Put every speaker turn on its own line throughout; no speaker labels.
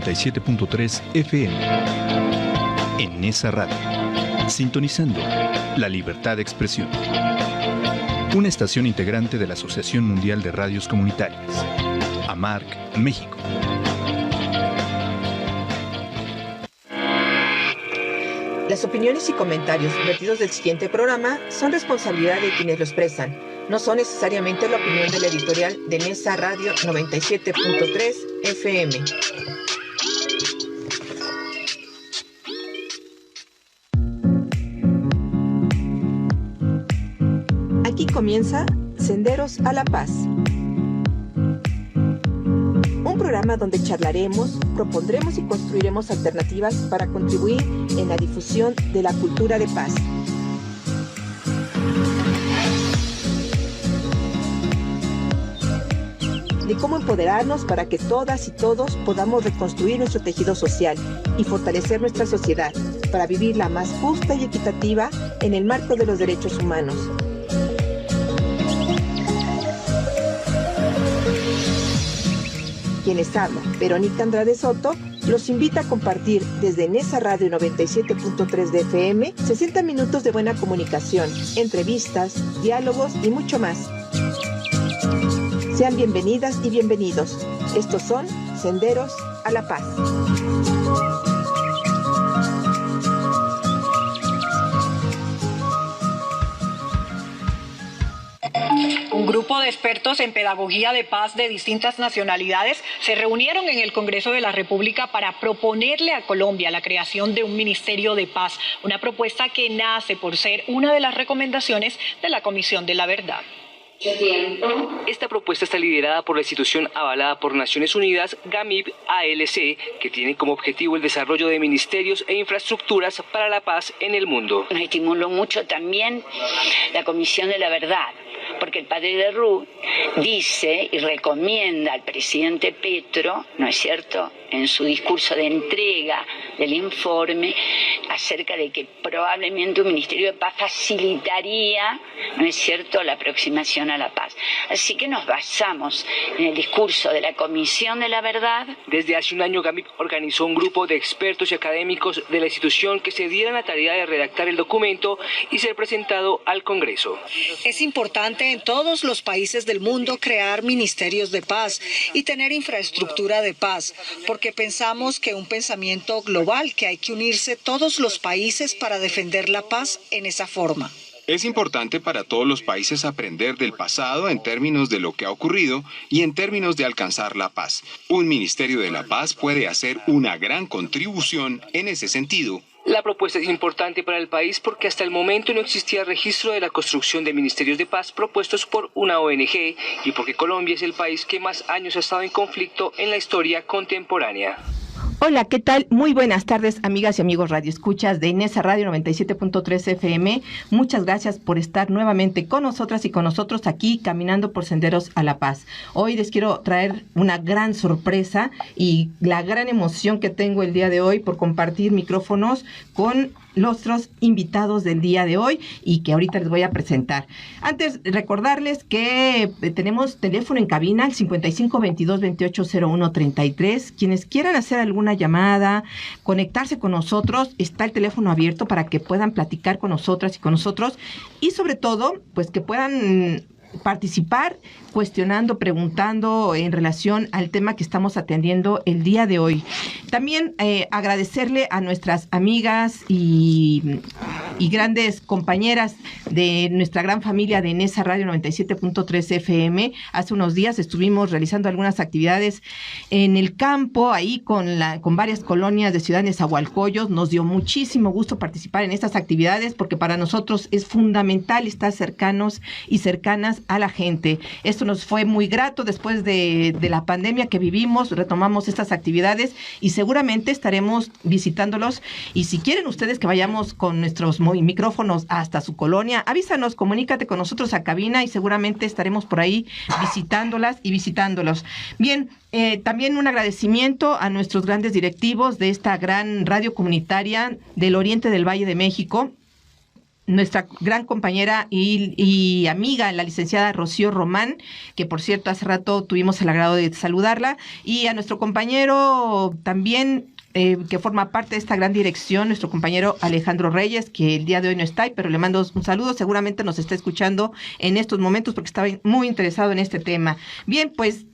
97.3 FM. En Nesa Radio. Sintonizando la libertad de expresión. Una estación integrante de la Asociación Mundial de Radios Comunitarias. AMARC, México.
Las opiniones y comentarios vertidos del siguiente programa son responsabilidad de quienes lo expresan. No son necesariamente la opinión de la editorial de Nesa Radio 97.3 FM. Aquí comienza Senderos a la Paz. Un programa donde charlaremos, propondremos y construiremos alternativas para contribuir en la difusión de la cultura de paz. De cómo empoderarnos para que todas y todos podamos reconstruir nuestro tejido social y fortalecer nuestra sociedad para vivirla más justa y equitativa en el marco de los derechos humanos. Quien les habla, Verónica Andrade Soto, los invita a compartir desde Nesa Radio 97.3 de FM 60 minutos de buena comunicación, entrevistas, diálogos y mucho más. Sean bienvenidas y bienvenidos. Estos son Senderos a la Paz.
Un grupo de expertos en pedagogía de paz de distintas nacionalidades se reunieron en el Congreso de la República para proponerle a Colombia la creación de un Ministerio de Paz, una propuesta que nace por ser una de las recomendaciones de la Comisión de la Verdad.
Esta propuesta está liderada por la institución avalada por Naciones Unidas, GAMIP-ALC, que tiene como objetivo el desarrollo de ministerios e infraestructuras para la paz en el mundo.
Nos estimuló mucho también la Comisión de la Verdad, porque el padre de Ruth dice y recomienda al presidente Petro, ¿no es cierto?, en su discurso de entrega del informe, acerca de que probablemente un Ministerio de Paz facilitaría, ¿no es cierto?, la aproximación a la paz. Así que nos basamos en el discurso de la Comisión de la Verdad.
Desde hace un año, GAMIP organizó un grupo de expertos y académicos de la institución que se dieran la tarea de redactar el documento y ser presentado al Congreso.
Es importante en todos los países del mundo crear ministerios de paz y tener infraestructura de paz, porque pensamos que un pensamiento global, que hay que unirse todos los países para defender la paz en esa forma.
Es importante para todos los países aprender del pasado en términos de lo que ha ocurrido y en términos de alcanzar la paz. Un Ministerio de la Paz puede hacer una gran contribución en ese sentido.
La propuesta es importante para el país porque hasta el momento no existía registro de la construcción de ministerios de paz propuestos por una ONG y porque Colombia es el país que más años ha estado en conflicto en la historia contemporánea.
Hola, ¿qué tal? Muy buenas tardes, amigas y amigos radioescuchas de Nesa Radio 97.3 FM. Muchas gracias por estar nuevamente con nosotras y con nosotros aquí caminando por Senderos a la Paz. Hoy les quiero traer una gran sorpresa y la gran emoción que tengo el día de hoy por compartir micrófonos con los otros invitados del día de hoy y que ahorita les voy a presentar. Antes, recordarles que tenemos teléfono en cabina, el 5522-280133. Quienes quieran hacer alguna llamada, conectarse con nosotros, está el teléfono abierto para que puedan platicar con nosotras y con nosotros y sobre todo, pues que puedan participar cuestionando, preguntando en relación al tema que estamos atendiendo el día de hoy. También agradecerle a nuestras amigas y grandes compañeras de nuestra gran familia de Nesa Radio 97.3 FM. Hace unos días estuvimos realizando algunas actividades en el campo, ahí con varias colonias de Ciudad de Nezahualcóyotl. Nos dio muchísimo gusto participar en estas actividades porque para nosotros es fundamental estar cercanos y cercanas a la gente. Esto nos fue muy grato después de la pandemia que vivimos. Retomamos estas actividades y seguramente estaremos visitándolos. Y si quieren ustedes que vayamos con nuestros micrófonos hasta su colonia, avísanos, comunícate con nosotros a cabina y seguramente estaremos por ahí visitándolas y visitándolos. Bien, también un agradecimiento a nuestros grandes directivos de esta gran radio comunitaria del Oriente del Valle de México. nuestra gran compañera y amiga, la licenciada Rocío Román, que por cierto hace rato tuvimos el agrado de saludarla, y a nuestro compañero también que forma parte de esta gran dirección, nuestro compañero Alejandro Reyes, que el día de hoy no está, pero le mando un saludo, seguramente nos está escuchando en estos momentos porque estaba muy interesado en este tema. Bien, pues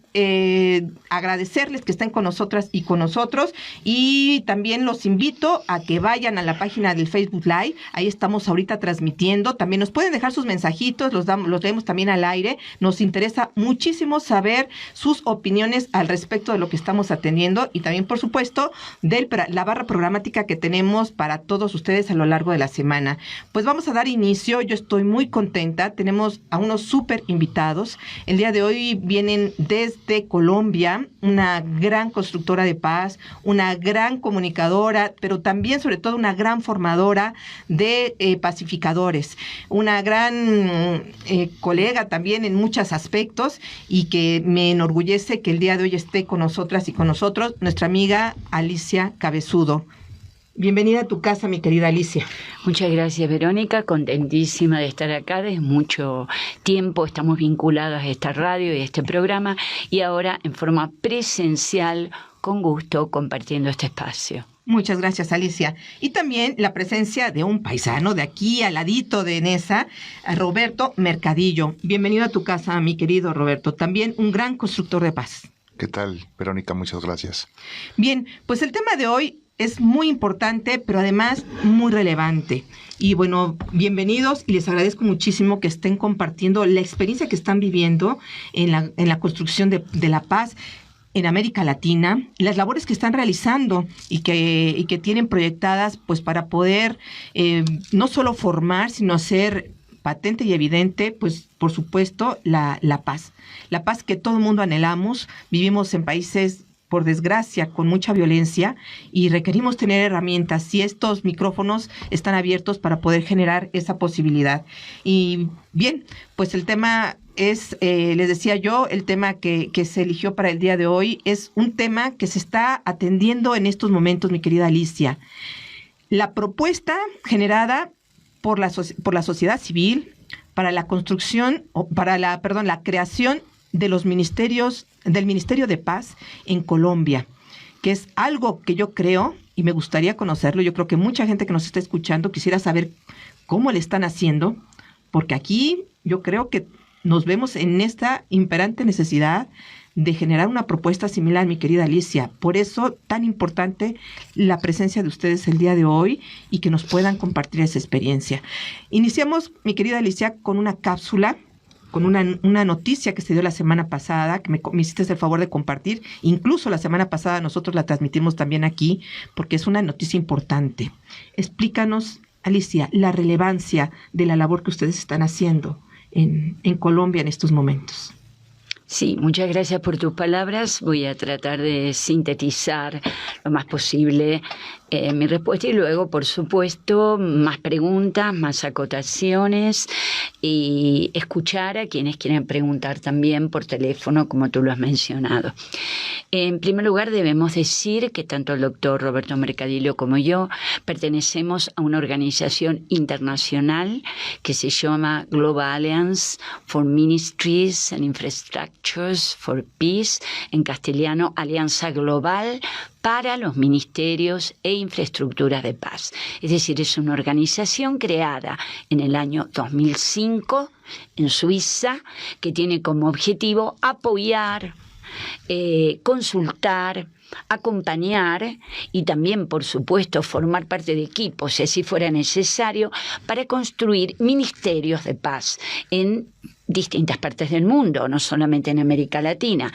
agradecerles que estén con nosotras y con nosotros, y también los invito a que vayan a la página del Facebook Live. Ahí estamos ahorita transmitiendo. También nos pueden dejar sus mensajitos, los leemos también al aire. Nos interesa muchísimo saber sus opiniones al respecto de lo que estamos atendiendo, y también, por supuesto, de la barra programática que tenemos para todos ustedes a lo largo de la semana. Pues vamos a dar inicio. Yo estoy muy contenta. Tenemos a unos súper invitados. El día de hoy vienen desde Colombia, una gran constructora de paz, una gran comunicadora, pero también, sobre todo, una gran formadora de pacificadores, una gran colega también en muchos aspectos, y que me enorgullece que el día de hoy esté con nosotras y con nosotros, nuestra amiga Alicia Cabezudo. Bienvenida a tu casa, mi querida Alicia.
Muchas gracias, Verónica. Contentísima de estar acá. Desde mucho tiempo estamos vinculadas a esta radio y a este programa, y ahora en forma presencial, con gusto, compartiendo este espacio.
Muchas gracias, Alicia. Y también la presencia de un paisano de aquí, al ladito de Nesa, Roberto Mercadillo. Bienvenido a tu casa, mi querido Roberto. También un gran constructor de paz.
¿Qué tal, Verónica? Muchas gracias.
Bien, pues el tema de hoy es muy importante, pero además muy relevante. Y bueno, bienvenidos, y les agradezco muchísimo que estén compartiendo la experiencia que están viviendo en la construcción de la paz en América Latina, las labores que están realizando y que tienen proyectadas, pues, para poder no solo formar, sino hacer patente y evidente, pues, por supuesto, la paz. La paz que todo el mundo anhelamos. Vivimos en países, por desgracia, con mucha violencia, y requerimos tener herramientas, y estos micrófonos están abiertos para poder generar esa posibilidad. Y bien, pues el tema es, les decía yo, el tema que se eligió para el día de hoy es un tema que se está atendiendo en estos momentos, mi querida Alicia. La propuesta generada por la sociedad civil para la construcción, la creación de los ministerios, del Ministerio de Paz en Colombia, que es algo que yo creo, y me gustaría conocerlo. Yo creo que mucha gente que nos está escuchando quisiera saber cómo le están haciendo, porque aquí yo creo que nos vemos en esta imperante necesidad de generar una propuesta similar, mi querida Alicia. Por eso, tan importante la presencia de ustedes el día de hoy, y que nos puedan compartir esa experiencia. Iniciamos, mi querida Alicia, con una cápsula, con una noticia que se dio la semana pasada, que me hiciste el favor de compartir. Incluso la semana pasada nosotros la transmitimos también aquí, porque es una noticia importante. Explícanos, Alicia, la relevancia de la labor que ustedes están haciendo en Colombia en estos momentos.
Sí, muchas gracias por tus palabras. Voy a tratar de sintetizar lo más posible mi respuesta, y luego, por supuesto, más preguntas, más acotaciones, y escuchar a quienes quieren preguntar también por teléfono, como tú lo has mencionado. En primer lugar, debemos decir que tanto el doctor Roberto Mercadillo como yo pertenecemos a una organización internacional que se llama Global Alliance for Ministries and Infrastructures for Peace, en castellano, Alianza Global para los Ministerios e Infraestructuras de Paz. Es decir, es una organización creada en el año 2005 en Suiza, que tiene como objetivo apoyar, consultar, acompañar y también, por supuesto, formar parte de equipos, si así fuera necesario, para construir ministerios de paz en distintas partes del mundo, no solamente en América Latina.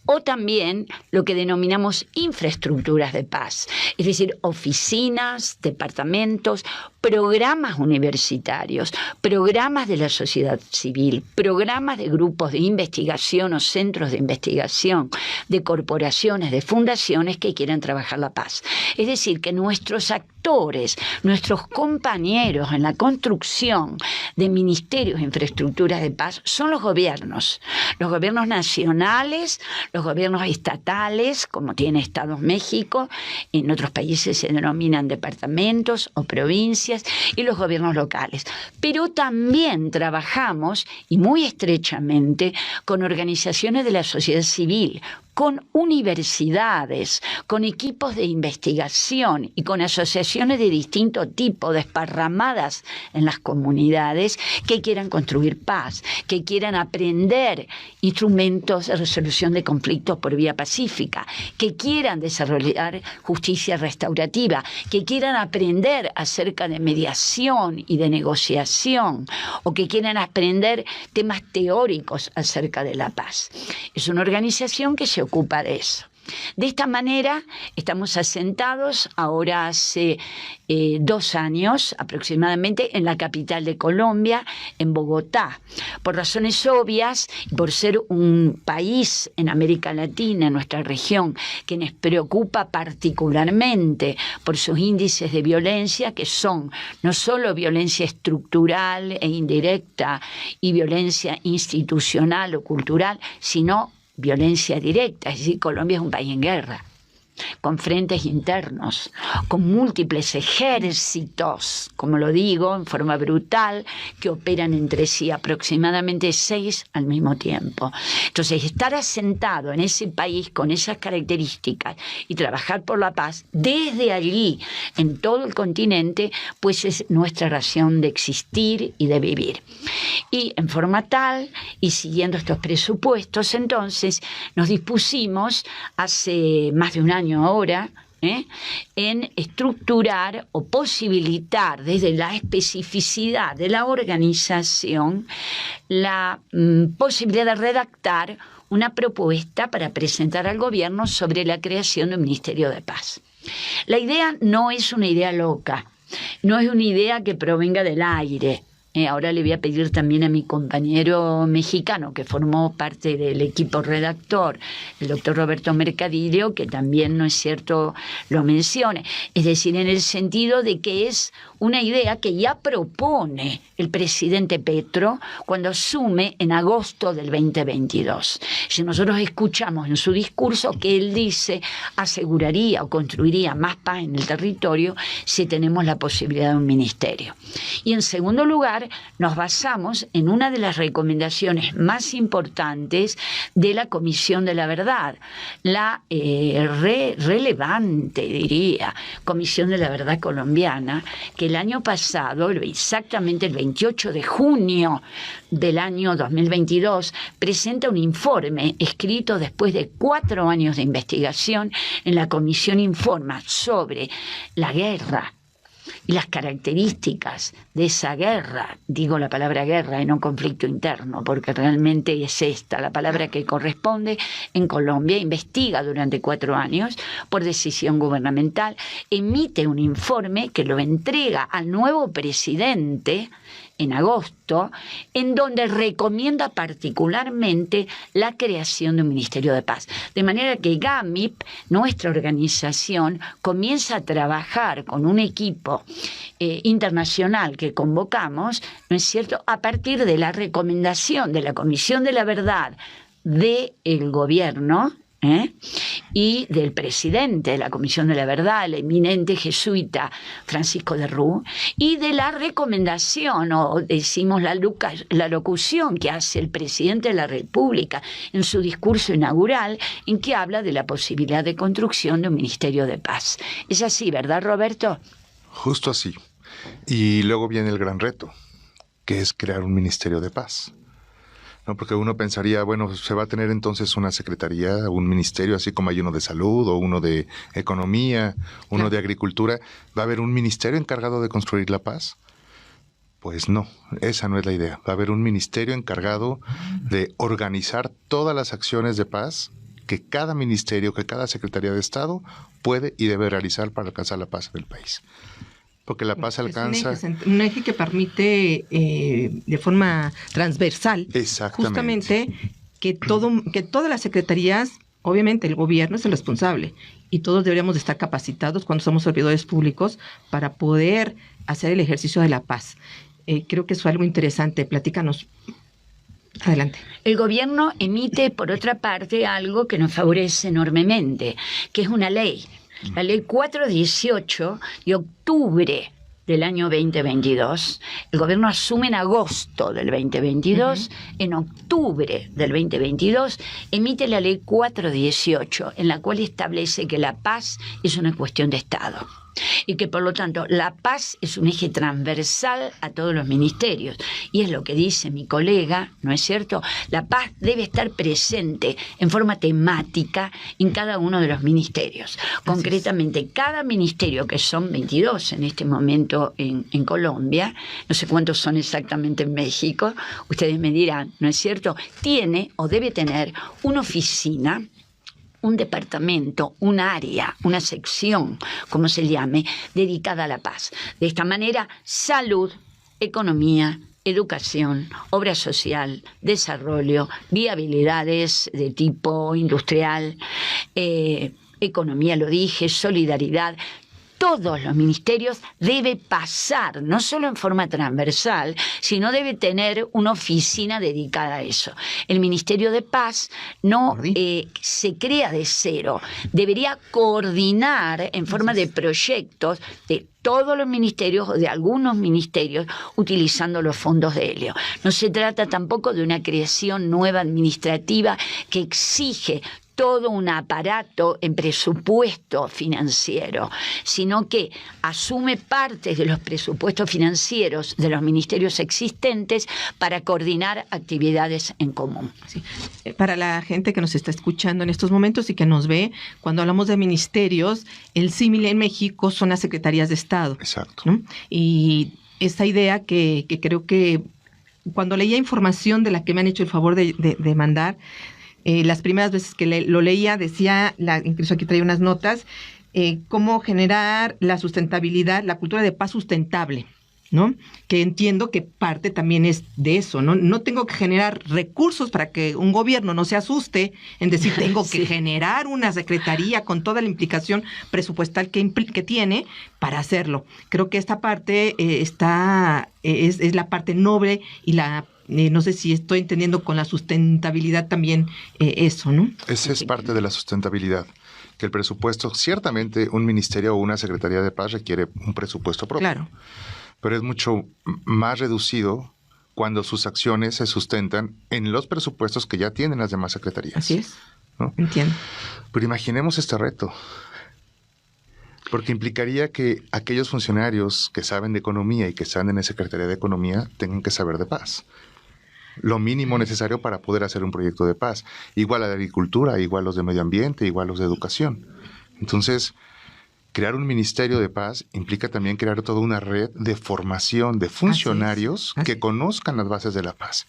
O también lo que denominamos infraestructuras de paz, es decir, oficinas, departamentos, programas universitarios, programas de la sociedad civil, programas de grupos de investigación o centros de investigación, de corporaciones, de fundaciones que quieran trabajar la paz. Es decir, que nuestros actores, nuestros compañeros en la construcción de ministerios e infraestructuras de paz son los gobiernos nacionales, los gobiernos estatales, como tiene Estados México, en otros países se denominan departamentos o provincias, provincias y los gobiernos locales. Pero también trabajamos, y muy estrechamente, con organizaciones de la sociedad civil, con universidades, con equipos de investigación y con asociaciones de distinto tipo desparramadas en las comunidades que quieran construir paz, que quieran aprender instrumentos de resolución de conflictos por vía pacífica, que quieran desarrollar justicia restaurativa, que quieran aprender acerca de mediación y de negociación, o que quieran aprender temas teóricos acerca de la paz. Es una organización que se ocupa de eso. De esta manera estamos asentados ahora hace 2 años aproximadamente en la capital de Colombia, en Bogotá. Por razones obvias, por ser un país en América Latina, en nuestra región, que nos preocupa particularmente por sus índices de violencia, que son no solo violencia estructural e indirecta y violencia institucional o cultural, sino violencia directa. Es decir, Colombia es un país en guerra, con frentes internos, con múltiples ejércitos, como lo digo, en forma brutal, que operan entre sí, aproximadamente 6 al mismo tiempo. Entonces, estar asentado en ese país con esas características y trabajar por la paz desde allí, en todo el continente, pues es nuestra razón de existir y de vivir. Y en forma tal, y siguiendo estos presupuestos, entonces, nos dispusimos hace más de un año ahora, en estructurar o posibilitar desde la especificidad de la organización la posibilidad de redactar una propuesta para presentar al gobierno sobre la creación de un Ministerio de Paz. La idea no es una idea loca, no es una idea que provenga del aire. Ahora le voy a pedir también a mi compañero mexicano que formó parte del equipo redactor, el doctor Roberto Mercadillo, que también, no es cierto, lo mencione. Es decir, en el sentido de que es una idea que ya propone el presidente Petro cuando asume en agosto del 2022. Si nosotros escuchamos en su discurso que él dice aseguraría o construiría más paz en el territorio si tenemos la posibilidad de un ministerio. Y en segundo lugar, nos basamos en una de las recomendaciones más importantes de la Comisión de la Verdad, la relevante, diría, Comisión de la Verdad colombiana, que el año pasado, exactamente el 28 de junio del año 2022, presenta un informe escrito después de 4 años de investigación. En la Comisión informa sobre la guerra y las características de esa guerra, digo la palabra guerra y no conflicto interno, porque realmente es esta la palabra que corresponde en Colombia. Investiga durante 4 años por decisión gubernamental, emite un informe que lo entrega al nuevo presidente en agosto, en donde recomienda particularmente la creación de un Ministerio de Paz. De manera que GAMIP, nuestra organización, comienza a trabajar con un equipo internacional que convocamos, ¿no es cierto?, a partir de la recomendación de la Comisión de la Verdad del gobierno, y del presidente de la Comisión de la Verdad, el eminente jesuita Francisco de Rú, y de la recomendación, o decimos la locución que hace el presidente de la República en su discurso inaugural, en que habla de la posibilidad de construcción de un Ministerio de Paz. Es así, ¿verdad, Roberto?
Justo así. Y luego viene el gran reto, que es crear un Ministerio de Paz. ¿No? Porque uno pensaría, bueno, se va a tener entonces una secretaría, un ministerio, así como hay uno de salud o uno de economía, uno de agricultura. ¿Va a haber un ministerio encargado de construir la paz? Pues no, esa no es la idea. Va a haber un ministerio encargado de organizar todas las acciones de paz que cada ministerio, que cada secretaría de Estado puede y debe realizar para alcanzar la paz en el país. Porque la paz alcanza...
Un eje que permite de forma transversal
justamente
que todas las secretarías, obviamente el gobierno es el responsable y todos deberíamos de estar capacitados cuando somos servidores públicos para poder hacer el ejercicio de la paz. Creo que eso es algo interesante. Platícanos. Adelante.
El gobierno emite, por otra parte, algo que nos favorece enormemente, que es una ley. La ley 418 de octubre del año 2022. El gobierno asume en agosto del 2022. En octubre del 2022 emite la ley 418, en la cual establece que la paz es una cuestión de Estado y que por lo tanto la paz es un eje transversal a todos los ministerios, y es lo que dice mi colega, ¿no es cierto? La paz debe estar presente en forma temática en cada uno de los ministerios. Concretamente, cada ministerio, que son 22 en este momento en Colombia, no sé cuántos son exactamente en México, ustedes me dirán, ¿no es cierto?, tiene o debe tener una oficina, un departamento, un área, una sección, como se llame, dedicada a la paz. De esta manera, salud, economía, educación, obra social, desarrollo, viabilidades de tipo industrial, economía, lo dije, solidaridad. Todos los ministerios debe pasar, no solo en forma transversal, sino debe tener una oficina dedicada a eso. El Ministerio de Paz no se crea de cero, debería coordinar en forma de proyectos de todos los ministerios o de algunos ministerios utilizando los fondos de Helio. No se trata tampoco de una creación nueva administrativa que exige todo un aparato en presupuesto financiero, sino que asume partes de los presupuestos financieros de los ministerios existentes para coordinar actividades en común.
Sí. Para la gente que nos está escuchando en estos momentos y que nos ve, cuando hablamos de ministerios, el símil en México son las secretarías de Estado.
Exacto.
¿No? Y esta idea que creo que cuando leía información de la que me han hecho el favor de mandar, las primeras veces que lo leía decía, incluso aquí traía unas notas, cómo generar la sustentabilidad, la cultura de paz sustentable, ¿no? Que entiendo que parte también es de eso, ¿no? No tengo que generar recursos para que un gobierno no se asuste en decir tengo que generar una secretaría con toda la implicación presupuestal que tiene para hacerlo. Creo que esta parte es la parte noble y no sé si estoy entendiendo con la sustentabilidad también eso, ¿no?
Esa es parte de la sustentabilidad, que el presupuesto, ciertamente un ministerio o una secretaría de paz requiere un presupuesto propio.
Claro.
Pero es mucho más reducido cuando sus acciones se sustentan en los presupuestos que ya tienen las demás secretarías.
Así es,
¿no?
Entiendo.
Pero imaginemos este reto, porque implicaría que aquellos funcionarios que saben de economía y que están en la Secretaría de Economía tengan que saber de paz. Lo mínimo necesario para poder hacer un proyecto de paz. Igual a la agricultura, igual los de medio ambiente, igual los de educación. Entonces, crear un ministerio de paz implica también crear toda una red de formación de funcionarios que conozcan las bases de la paz.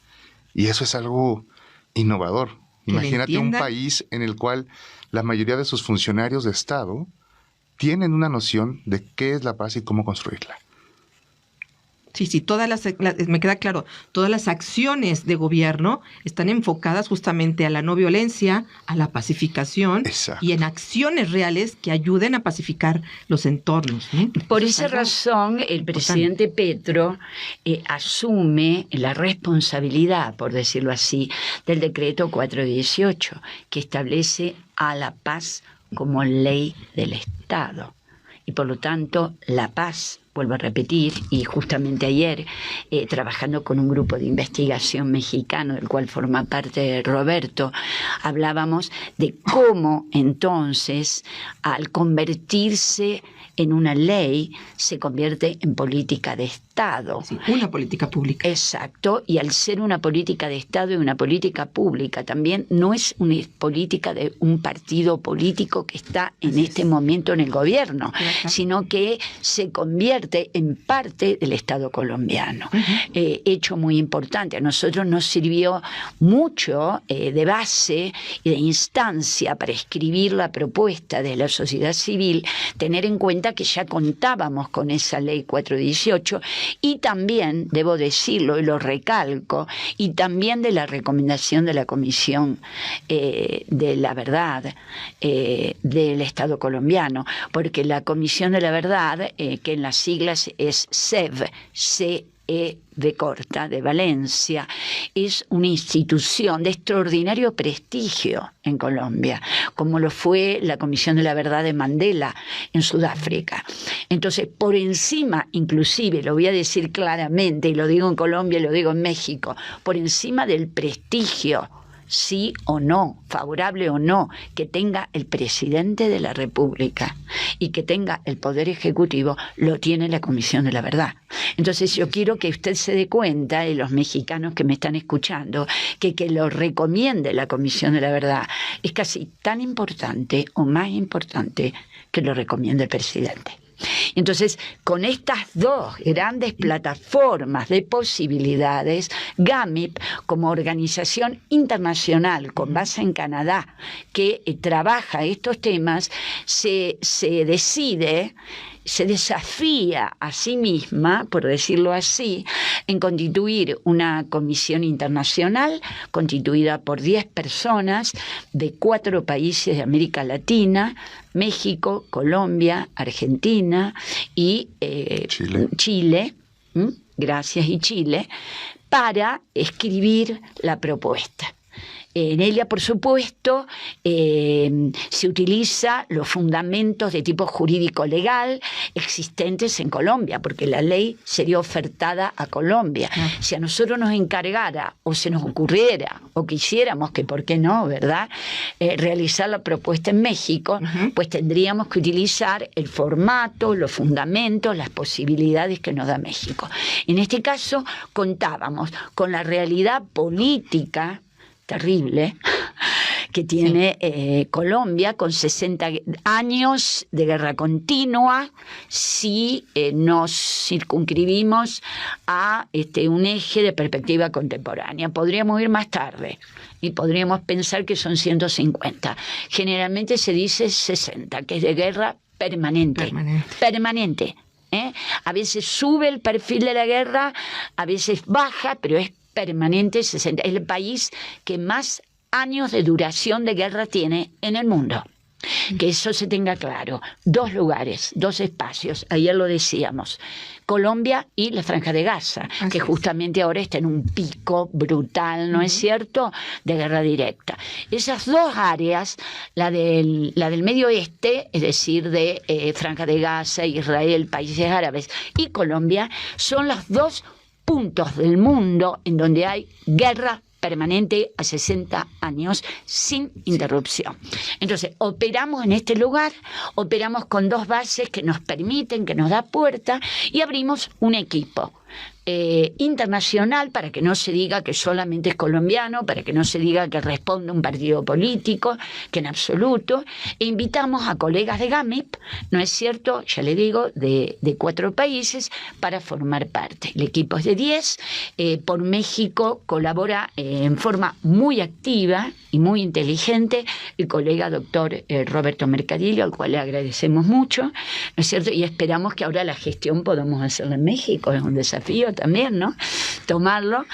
Y eso es algo innovador. Imagínate un país en el cual la mayoría de sus funcionarios de Estado tienen una noción de qué es la paz y cómo construirla.
Sí, me queda claro, todas las acciones de gobierno están enfocadas justamente a la no violencia, a la pacificación.
Exacto.
Y en acciones reales que ayuden a pacificar los entornos, ¿no?
Por esa razón, el presidente Petro asume la responsabilidad, por decirlo así, del decreto 418, que establece a la paz como ley del Estado. Y por lo tanto, la paz, vuelvo a repetir, y justamente ayer, trabajando con un grupo de investigación mexicano, del cual forma parte Roberto, hablábamos de cómo entonces, al convertirse en una ley, se convierte en política de Estado.
Sí, una política pública.
Exacto, y al ser una política de Estado y una política pública también, no es una política de un partido político que está en este momento en el gobierno, sino que se convierte en parte del Estado colombiano. Hecho muy importante. A nosotros nos sirvió mucho de base y de instancia para escribir la propuesta de la sociedad civil, tener en cuenta que ya contábamos con esa ley 418 y también, debo decirlo y lo recalco, y también de la recomendación de la Comisión de la Verdad del Estado colombiano, porque la Comisión de la Verdad, que en las siglas es CEV, de Valencia, es una institución de extraordinario prestigio en Colombia, como lo fue la Comisión de la Verdad de Mandela en Sudáfrica. Entonces, por encima, inclusive, lo voy a decir claramente, y lo digo en Colombia y lo digo en México, por encima del prestigio, sí o no, favorable o no, que tenga el presidente de la República y que tenga el Poder Ejecutivo, lo tiene la Comisión de la Verdad. Entonces yo quiero que usted se dé cuenta, y los mexicanos que me están escuchando, que lo recomiende la Comisión de la Verdad es casi tan importante o más importante que lo recomiende el presidente. Entonces, con estas dos grandes plataformas de posibilidades, GAMIP, como organización internacional con base en Canadá, que trabaja estos temas, se desafía a sí misma, por decirlo así, en constituir una comisión internacional constituida por 10 personas de 4 países de América Latina: México, Colombia, Argentina y Chile, gracias, y Chile, para escribir la propuesta. En ella, por supuesto, se utilizan los fundamentos de tipo jurídico-legal existentes en Colombia, porque la ley sería ofertada a Colombia. Si a nosotros nos encargara, o se nos ocurriera, o quisiéramos, que por qué no, ¿verdad?, realizar la propuesta en México, pues tendríamos que utilizar el formato, los fundamentos, las posibilidades que nos da México. En este caso, contábamos con la realidad política terrible que tiene Colombia, con 60 años de guerra continua, si nos circunscribimos a un eje de perspectiva contemporánea. Podríamos ir más tarde y podríamos pensar que son 150. Generalmente se dice 60, que es de guerra permanente. A veces sube el perfil de la guerra, a veces baja, pero es permanente. 60. Es el país que más años de duración de guerra tiene en el mundo. Que eso se tenga claro. 2 lugares, 2 espacios, ayer lo decíamos: Colombia y la Franja de Gaza, que justamente ahora está en un pico brutal, ¿no es cierto?, de guerra directa. Esas 2 áreas, la del Medio Oeste, es decir, de Franja de Gaza, Israel, países árabes, y Colombia, son los 2 puntos del mundo en donde hay guerra permanente a 60 años sin interrupción. Entonces, operamos en este lugar, operamos con 2 bases que nos permiten, que nos da puerta, y abrimos un equipo internacional, para que no se diga que solamente es colombiano, para que no se diga que responde a un partido político, que en absoluto. E invitamos a colegas de GAMIP, ¿no es cierto?, ya le digo, de 4 países, para formar parte. El equipo es de 10. Por México colabora en forma muy activa y muy inteligente el colega doctor Roberto Mercadillo, al cual le agradecemos mucho, ¿no es cierto? Y esperamos que ahora la gestión podamos hacerla en México. Es un desafío también, ¿no?, tomarlo,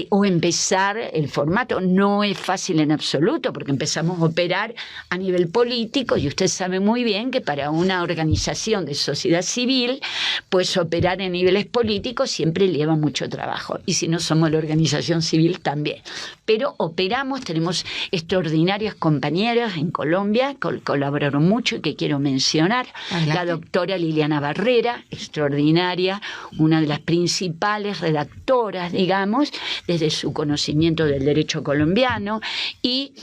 o empezar el formato. No es fácil en absoluto, porque empezamos a operar a nivel político, y usted sabe muy bien que para una organización de sociedad civil, pues operar en niveles políticos siempre lleva mucho trabajo, y si no somos la organización civil también. Pero operamos, tenemos extraordinarios compañeros en Colombia, colaboraron mucho y que quiero mencionar. La doctora Liliana Barrera, extraordinaria, una de las principales redactoras, digamos, desde su conocimiento del derecho colombiano, y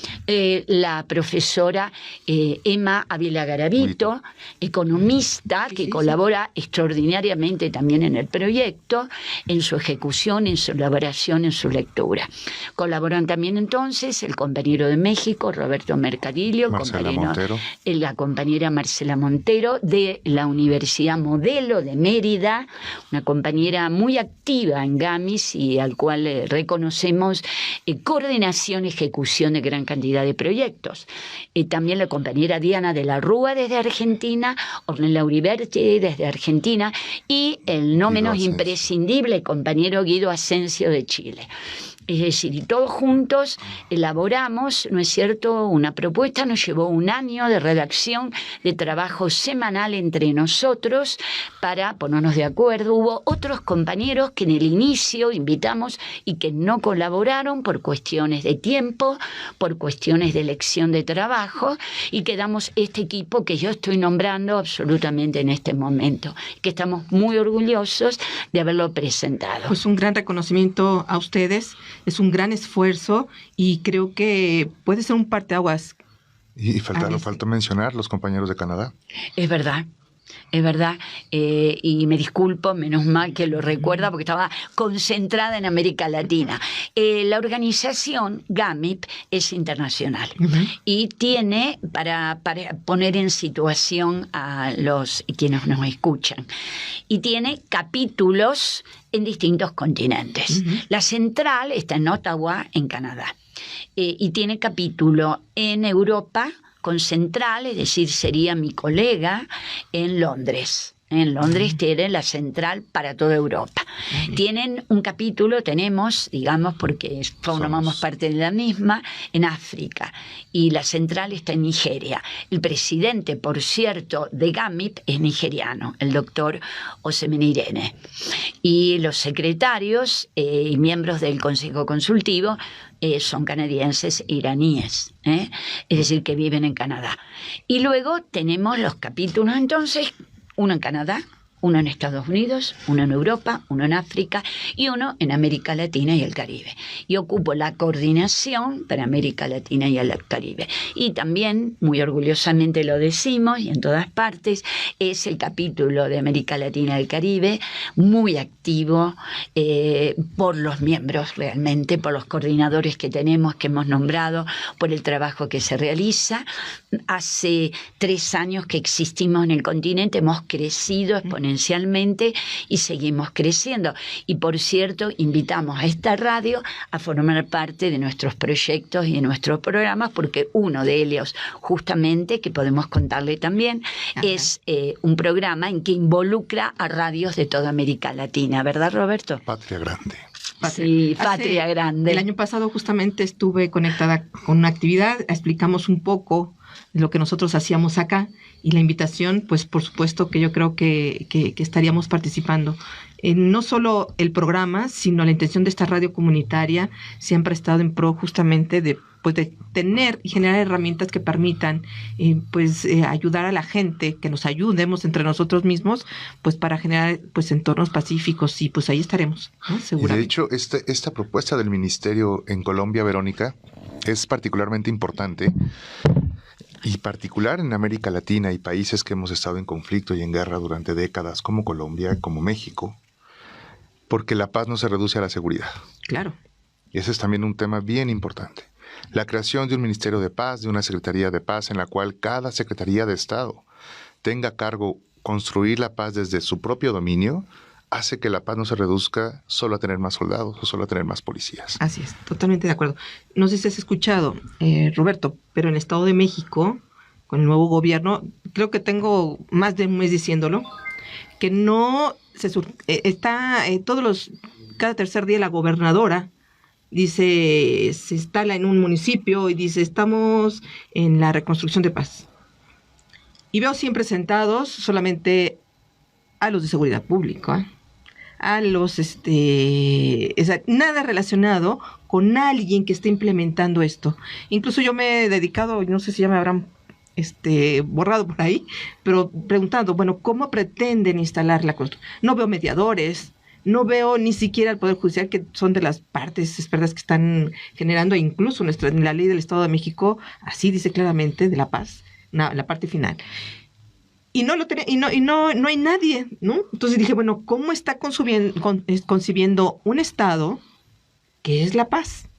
la profesora Emma Ávila Garavito, economista, que colabora extraordinariamente también en el proyecto, en su ejecución, en su elaboración, en su lectura. Colaboran también entonces el compañero de México, Roberto Mercadillo, la compañera Marcela Montero de la Universidad Modelo de Mérida, una compañera muy activa en GAMIS y al cual reconocemos coordinación y ejecución de gran cantidad de proyectos. También la compañera Diana de la Rúa desde Argentina, Ornella Uriberti desde Argentina, y el no menos imprescindible compañero Guido Asensio de Chile. Es decir, y todos juntos elaboramos, ¿no es cierto?, una propuesta. Nos llevó 1 año de redacción, de trabajo semanal entre nosotros para ponernos de acuerdo. Hubo otros compañeros que en el inicio invitamos y que no colaboraron por cuestiones de tiempo, por cuestiones de elección de trabajo, y quedamos este equipo que yo estoy nombrando absolutamente en este momento, que estamos muy orgullosos de haberlo presentado.
Pues un gran reconocimiento a ustedes. Es un gran esfuerzo y creo que puede ser un parteaguas.
Y faltó mencionar los compañeros de Canadá.
Es verdad. Y me disculpo, menos mal que lo recuerda porque estaba concentrada en América Latina. La organización GAMIP es internacional y tiene, para poner en situación a los quienes nos escuchan, y tiene capítulos en distintos continentes. La central está en Ottawa, en Canadá, y tiene capítulo en Europa, con central, es decir, sería mi colega en Londres. En Londres tienen la central para toda Europa. Tienen un capítulo, tenemos, digamos, porque formamos parte de la misma, en África. Y la central está en Nigeria. El presidente, por cierto, de GAMIP es nigeriano, el doctor Osemene Irene. Y los secretarios y miembros del Consejo Consultivo son canadienses e iraníes, es decir, que viven en Canadá. Y luego tenemos los capítulos, entonces, uno en Canadá, uno en Estados Unidos, uno en Europa, uno en África y uno en América Latina y el Caribe. Y ocupo la coordinación para América Latina y el Caribe. Y también, muy orgullosamente lo decimos, y en todas partes, es el capítulo de América Latina y el Caribe, muy activo por los miembros realmente, por los coordinadores que tenemos, que hemos nombrado, por el trabajo que se realiza. Hace 3 años que existimos en el continente, hemos crecido exponencialmente y seguimos creciendo. Y por cierto, invitamos a esta radio a formar parte de nuestros proyectos y de nuestros programas, porque uno de ellos, justamente, que podemos contarle también, es un programa en que involucra a radios de toda América Latina, ¿verdad, Roberto?
Patria Grande.
Sí, Patria Grande.
El año pasado justamente estuve conectada con una actividad, explicamos un poco lo que nosotros hacíamos acá, y la invitación, pues por supuesto que yo creo que estaríamos participando. No solo el programa, sino la intención de esta radio comunitaria siempre ha estado en pro justamente de tener y generar herramientas que permitan ayudar a la gente, que nos ayudemos entre nosotros mismos, pues para generar entornos pacíficos, y pues ahí estaremos, ¿no? Seguramente.
Y de hecho, esta propuesta del ministerio en Colombia, Verónica, es particularmente importante, y particular en América Latina y países que hemos estado en conflicto y en guerra durante décadas, como Colombia, como México, porque la paz no se reduce a la seguridad.
Claro.
Y ese es también un tema bien importante. La creación de un Ministerio de Paz, de una Secretaría de Paz, en la cual cada Secretaría de Estado tenga a cargo construir la paz desde su propio dominio, hace que la paz no se reduzca solo a tener más soldados o solo a tener más policías.
Así es, totalmente de acuerdo. No sé si has escuchado, Roberto, pero en el Estado de México, con el nuevo gobierno, creo que tengo más de un mes diciéndolo, que no cada tercer día la gobernadora dice, se instala en un municipio y dice, estamos en la reconstrucción de paz. Y veo siempre sentados solamente a los de seguridad pública, a los, nada relacionado con alguien que esté implementando esto. Incluso yo me he dedicado, no sé si ya me habrán borrado por ahí, pero preguntando, bueno, ¿cómo pretenden instalar la construcción? No veo mediadores, no veo ni siquiera el Poder Judicial, que son de las partes expertas que están generando, incluso en la ley del Estado de México, así dice claramente, de la paz, la parte final. Y no hay nadie, ¿no? Entonces dije, bueno, ¿cómo está concibiendo un Estado que es la paz?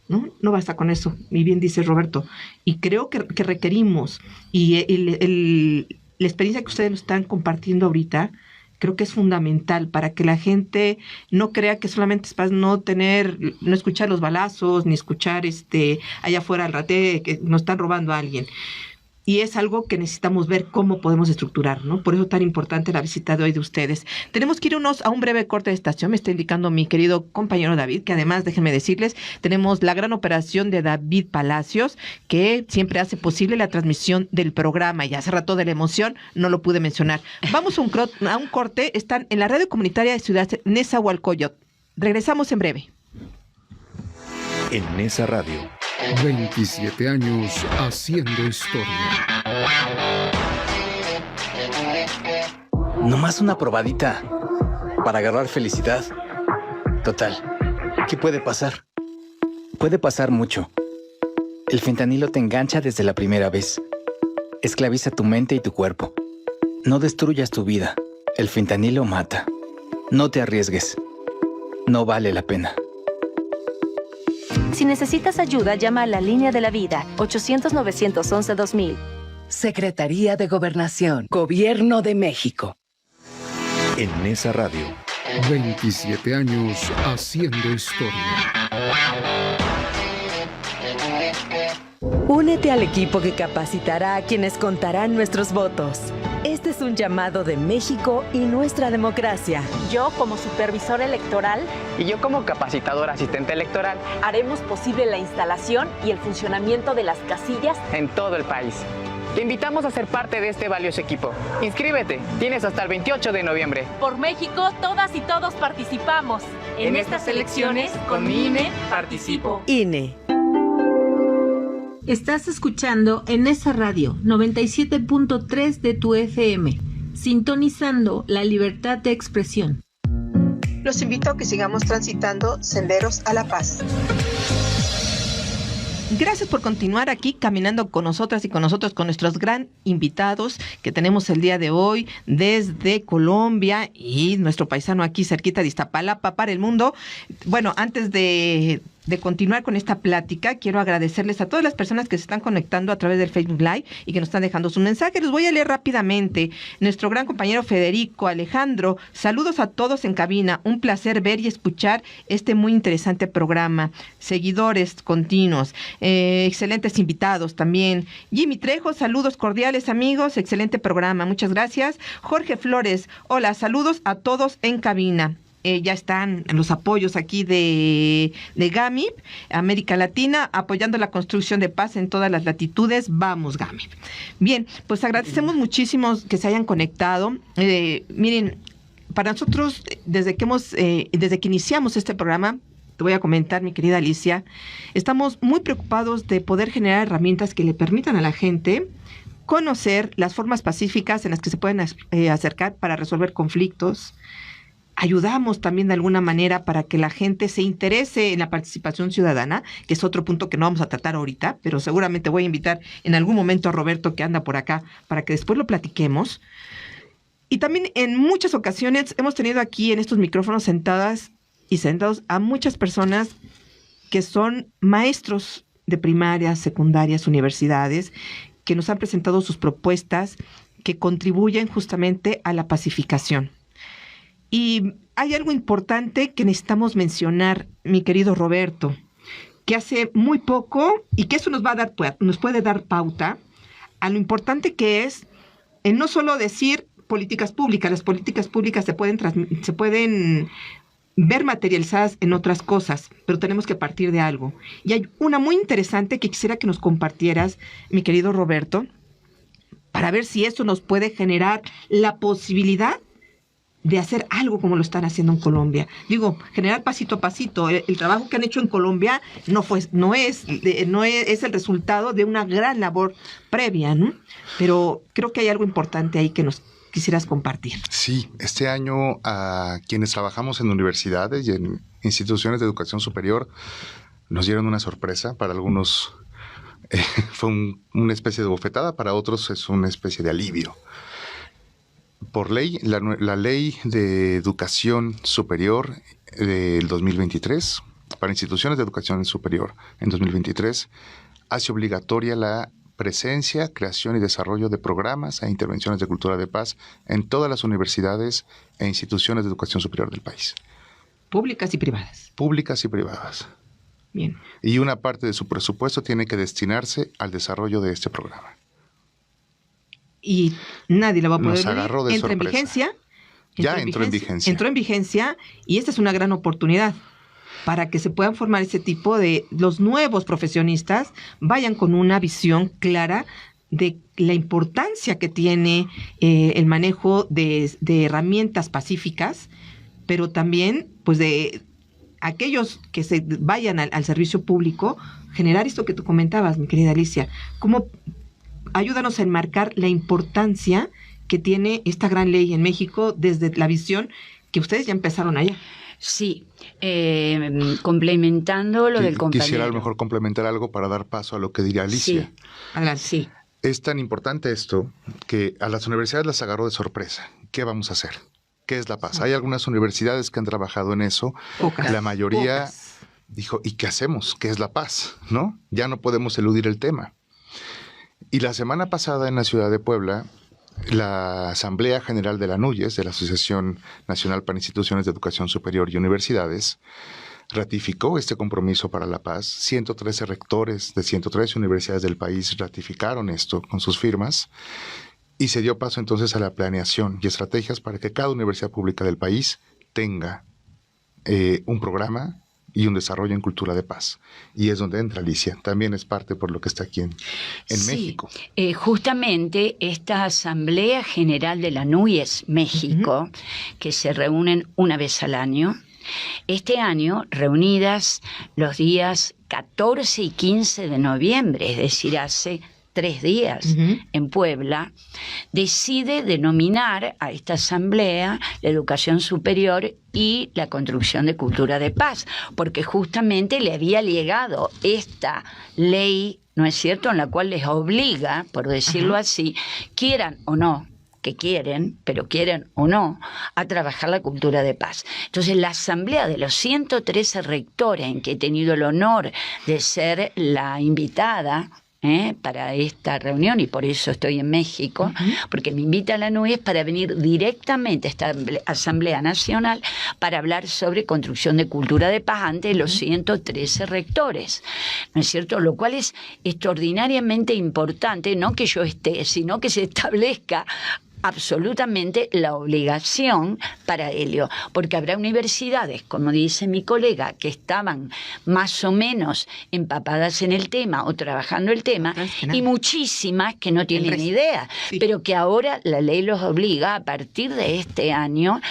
¿No? No basta con eso, y bien dice Roberto. Y creo que requerimos, y la experiencia que ustedes nos están compartiendo ahorita, creo que es fundamental para que la gente no crea que solamente es paz, no escuchar los balazos, ni escuchar allá afuera al rate que nos están robando a alguien. y es algo que necesitamos ver cómo podemos estructurar, ¿no? Por eso tan importante la visita de hoy de ustedes. Tenemos que irnos a un breve corte de estación, me está indicando mi querido compañero David, que además, déjenme decirles, tenemos la gran operación de David Palacios, que siempre hace posible la transmisión del programa, y hace rato de la emoción no lo pude mencionar. Vamos a un corte, están en la radio comunitaria de Ciudad Nezahualcóyotl. Regresamos en breve.
En Nesa Radio.
27 años haciendo historia.
Nomás una probadita para agarrar felicidad. Total, ¿qué puede pasar? Puede pasar mucho. El fentanilo te engancha desde la primera vez. Esclaviza tu mente y tu cuerpo. No destruyas tu vida. El fentanilo mata. No te arriesgues. No vale la pena.
Si necesitas ayuda, llama a la Línea de la Vida, 800-911-2000.
Secretaría de Gobernación, Gobierno de México.
En Nesa Radio.
27 años haciendo historia.
Únete al equipo que capacitará a quienes contarán nuestros votos. Este es un llamado de México y nuestra democracia.
Yo, como supervisor electoral,
y yo, como capacitador asistente electoral,
haremos posible la instalación y el funcionamiento de las casillas
en todo el país. Te invitamos a ser parte de este valioso equipo. Inscríbete, tienes hasta el 28 de noviembre.
Por México, todas y todos participamos. En estas elecciones, con mi INE, participo.
INE.
Estás escuchando en Nesa Radio 97.3 de tu FM, sintonizando la libertad de expresión.
Los invito a que sigamos transitando senderos a la paz. Gracias por continuar aquí caminando con nosotras y con nosotros, con nuestros gran invitados que tenemos el día de hoy desde Colombia y nuestro paisano aquí cerquita de Iztapalapa para el mundo. Bueno, antes de continuar con esta plática, quiero agradecerles a todas las personas que se están conectando a través del Facebook Live y que nos están dejando su mensaje. Los voy a leer rápidamente. Nuestro gran compañero Federico Alejandro, saludos a todos en cabina. Un placer ver y escuchar este muy interesante programa. Seguidores continuos, excelentes invitados también. Jimmy Trejo, saludos cordiales amigos, excelente programa, muchas gracias. Jorge Flores, hola, saludos a todos en cabina. Ya están los apoyos aquí de GAMIP, América Latina, apoyando la construcción de paz en todas las latitudes. Vamos, GAMIP. Bien, pues agradecemos muchísimo que se hayan conectado. Miren, para nosotros, desde que iniciamos este programa, te voy a comentar, mi querida Alicia, estamos muy preocupados de poder generar herramientas que le permitan a la gente conocer las formas pacíficas en las que se pueden acercar para resolver conflictos. Ayudamos también de alguna manera para que la gente se interese en la participación ciudadana, que es otro punto que no vamos a tratar ahorita, pero seguramente voy a invitar en algún momento a Roberto, que anda por acá, para que después lo platiquemos. Y también en muchas ocasiones hemos tenido aquí en estos micrófonos sentados a muchas personas que son maestros de primarias, secundarias, universidades, que nos han presentado sus propuestas que contribuyen justamente a la pacificación. Y hay algo importante que necesitamos mencionar, mi querido Roberto, que hace muy poco, y que eso nos puede dar pauta a lo importante que es no solo decir políticas públicas. Las políticas públicas se pueden ver materializadas en otras cosas, pero tenemos que partir de algo. Y hay una muy interesante que quisiera que nos compartieras, mi querido Roberto, para ver si eso nos puede generar la posibilidad de hacer algo como lo están haciendo en Colombia. Digo, generar pasito a pasito. El trabajo que han hecho en Colombia no es el resultado de una gran labor previa, ¿no? Pero creo que hay algo importante ahí que nos quisieras compartir. Sí,
este año a quienes trabajamos en universidades y en instituciones de educación superior nos dieron una sorpresa. Para algunos fue una especie de bofetada, para otros es una especie de alivio. Por ley, la ley de educación superior del 2023, para instituciones de educación superior en 2023, hace obligatoria la presencia, creación y desarrollo de programas e intervenciones de cultura de paz en todas las universidades e instituciones de educación superior del país. Públicas y privadas. Públicas y privadas. Bien. Y una parte de su presupuesto tiene que destinarse al desarrollo de este programa.
y nadie la va a poder
Nos agarró de
entra en
sorpresa.
vigencia.
Entró en vigencia.
Entró en vigencia y esta es una gran oportunidad para que se puedan formar ese tipo de... Los nuevos profesionistas vayan con una visión clara de la importancia que tiene el manejo de herramientas pacíficas, pero también pues de aquellos que se vayan al servicio público, generar esto que tú comentabas, mi querida Alicia. ¿Cómo ayúdanos a enmarcar la importancia que tiene esta gran ley en México desde la visión que ustedes ya empezaron allá?
Sí, complementando lo del compañero.
Quisiera a lo mejor complementar algo para dar paso a lo que diría Alicia.
Sí, adelante.
Sí.
Es tan importante esto que a las universidades las agarró de sorpresa. ¿Qué vamos a hacer? ¿Qué es la paz? Hay algunas universidades que han trabajado en eso.
Pocas,
la mayoría
pocas.
Dijo, ¿y qué hacemos? ¿Qué es la paz? ¿No? Ya no podemos eludir el tema. Y la semana pasada en la ciudad de Puebla, la Asamblea General de la ANUYES, de la Asociación Nacional para Instituciones de Educación Superior y Universidades, ratificó este compromiso para la paz. 113 rectores de 113 universidades del país ratificaron esto con sus firmas y se dio paso entonces a la planeación y estrategias para que cada universidad pública del país tenga un programa y un desarrollo en cultura de paz. Y es donde entra Alicia. También es parte por lo que está aquí en México.
Justamente esta Asamblea General de la ANUYES México, que se reúnen una vez al año, este año reunidas los días 14 y 15 de noviembre, es decir, hace 3 días en Puebla, decide denominar a esta asamblea la educación superior y la construcción de cultura de paz, porque justamente le había llegado esta ley, ¿no es cierto?, en la cual les obliga, por decirlo así, quieran o no, que quieren, pero quieren o no, a trabajar la cultura de paz. Entonces, la asamblea de los 113 rectores en que he tenido el honor de ser la invitada para esta reunión, y por eso estoy en México, porque me invita a la ANUYES para venir directamente a esta Asamblea Nacional para hablar sobre construcción de cultura de paz ante los 113 rectores, ¿no es cierto? Lo cual es extraordinariamente importante, no que yo esté, sino que se establezca absolutamente la obligación para ello, porque habrá universidades, como dice mi colega, que estaban más o menos empapadas en el tema o trabajando el tema, y muchísimas que no tienen idea, pero que ahora la ley los obliga a partir de este año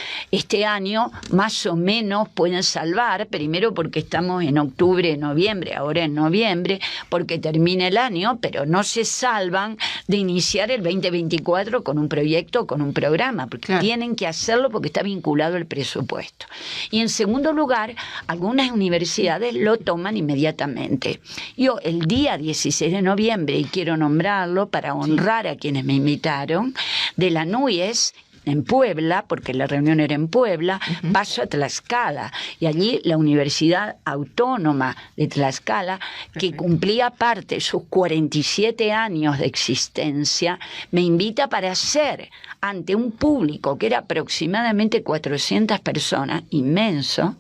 más o menos pueden salvar, primero porque estamos en octubre, noviembre, ahora en noviembre, porque termina el año, pero no se salvan de iniciar el 2024 con un proyecto, con un programa, porque tienen que hacerlo porque está vinculado al presupuesto. Y en segundo lugar, algunas universidades lo toman inmediatamente. Yo el día 16 de noviembre, y quiero nombrarlo para honrar a quienes me invitaron, de la ANUYES, en Puebla, porque la reunión era en Puebla, paso a Tlaxcala. Y allí la Universidad Autónoma de Tlaxcala, que cumplía parte de sus 47 años de existencia, me invita para hacer ante un público que era aproximadamente 400 personas, inmenso,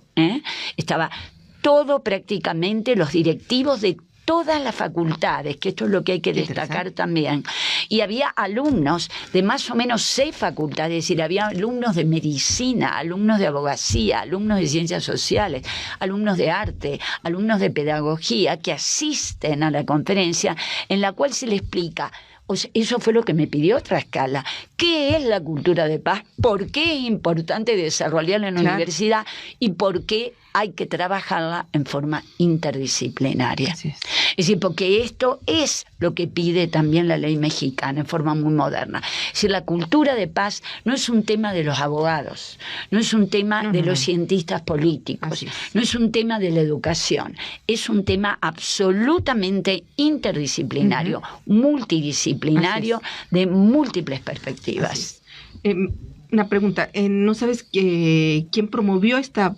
estaba todo prácticamente los directivos de todas las facultades, que esto es lo que hay que destacar también. Y había alumnos de más o menos 6 facultades, es decir, había alumnos de medicina, alumnos de abogacía, alumnos de ciencias sociales, alumnos de arte, alumnos de pedagogía, que asisten a la conferencia en la cual se le explica. Eso fue lo que me pidió Tlaxcala. ¿Qué es la cultura de paz? ¿Por qué es importante desarrollarla en la universidad? ¿Y por qué hay que trabajarla en forma interdisciplinaria? Es decir, porque esto es lo que pide también la ley mexicana en forma muy moderna. Es decir, la cultura de paz no es un tema de los abogados, no es un tema de los cientistas políticos, no es un tema de la educación, es un tema absolutamente interdisciplinario, multidisciplinario, de múltiples perspectivas.
Una pregunta, ¿no sabes quién promovió esta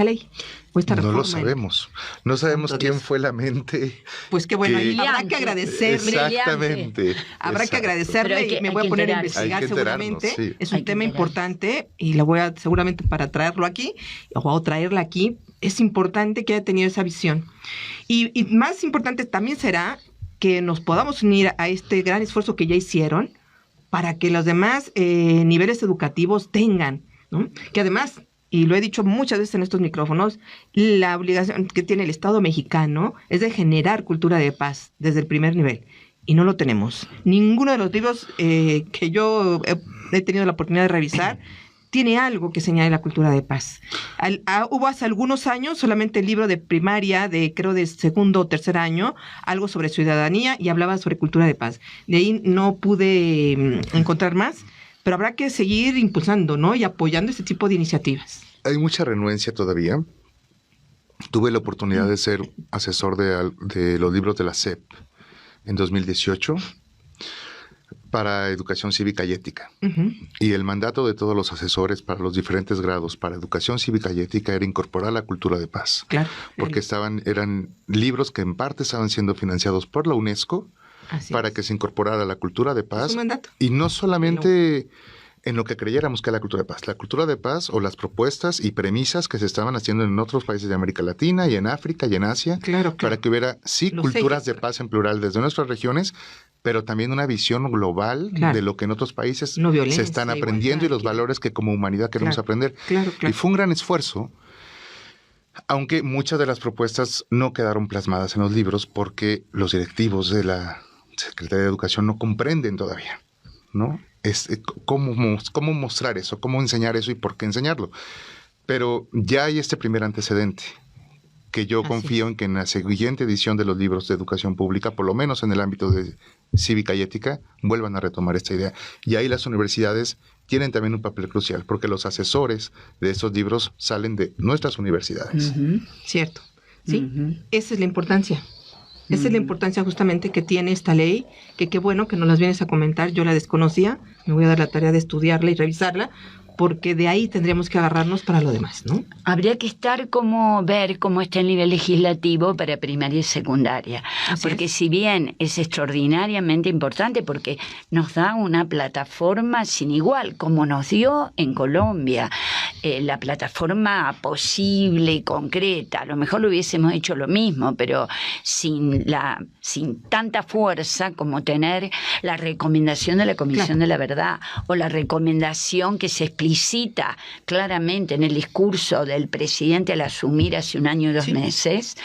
ley o esta reforma?
No lo sabemos. No sabemos quién fue la mente.
Pues qué bueno, habrá que agradecerle.
Exactamente.
Habrá que agradecerle y me voy a poner a investigar seguramente.
Sí.
Es un tema importante y la voy a seguramente para traerlo aquí o traerla aquí. Es importante que haya tenido esa visión. Y más importante también será que nos podamos unir a este gran esfuerzo que ya hicieron para que los demás niveles educativos tengan, ¿no? Que además, y lo he dicho muchas veces en estos micrófonos, la obligación que tiene el Estado mexicano es de generar cultura de paz desde el primer nivel. Y no lo tenemos. Ninguno de los libros que yo he tenido la oportunidad de revisar tiene algo que señale la cultura de paz. Hubo hace algunos años solamente el libro de primaria, creo de segundo o tercer año, algo sobre ciudadanía y hablaba sobre cultura de paz. De ahí no pude encontrar más, pero habrá que seguir impulsando, ¿no? Y apoyando este tipo de iniciativas.
Hay mucha renuencia todavía. Tuve la oportunidad de ser asesor de los libros de la SEP en 2018 para educación cívica y ética. Uh-huh. Y el mandato de todos los asesores para los diferentes grados para educación cívica y ética era incorporar la cultura de paz. Claro. Porque eran libros que en parte estaban siendo financiados por la UNESCO para que se incorporara la cultura de paz. Y no solamente en lo que creyéramos que era la cultura de paz. La cultura de paz o las propuestas y premisas que se estaban haciendo en otros países de América Latina y en África y en Asia, para que hubiera, culturas de paz en plural desde nuestras regiones, pero también una visión global de lo que en otros países se están aprendiendo y los valores que como humanidad queremos aprender. Y fue un gran esfuerzo, aunque muchas de las propuestas no quedaron plasmadas en los libros porque los directivos de la Secretaría de Educación no comprenden todavía, ¿no? Cómo mostrar eso, cómo enseñar eso y por qué enseñarlo. Pero ya hay este primer antecedente que yo confío en que en la siguiente edición de los libros de educación pública, por lo menos en el ámbito de cívica y ética, vuelvan a retomar esta idea. Y ahí las universidades tienen también un papel crucial, porque los asesores de estos libros salen de nuestras universidades.
Uh-huh. Cierto. Sí, esa es la importancia. Esa es la importancia justamente que tiene esta ley, que qué bueno que nos las vienes a comentar. Yo la desconocía, me voy a dar la tarea de estudiarla y revisarla, porque de ahí tendríamos que agarrarnos para lo demás, ¿no?
Habría que ver cómo está el nivel legislativo para primaria y secundaria. Porque si bien es extraordinariamente importante, porque nos da una plataforma sin igual, como nos dio en Colombia, la plataforma posible y concreta. A lo mejor lo hubiésemos hecho lo mismo, pero sin tanta fuerza como tener la recomendación de la Comisión de la Verdad o la recomendación que se explicita claramente en el discurso del presidente al asumir hace un año y 2 meses.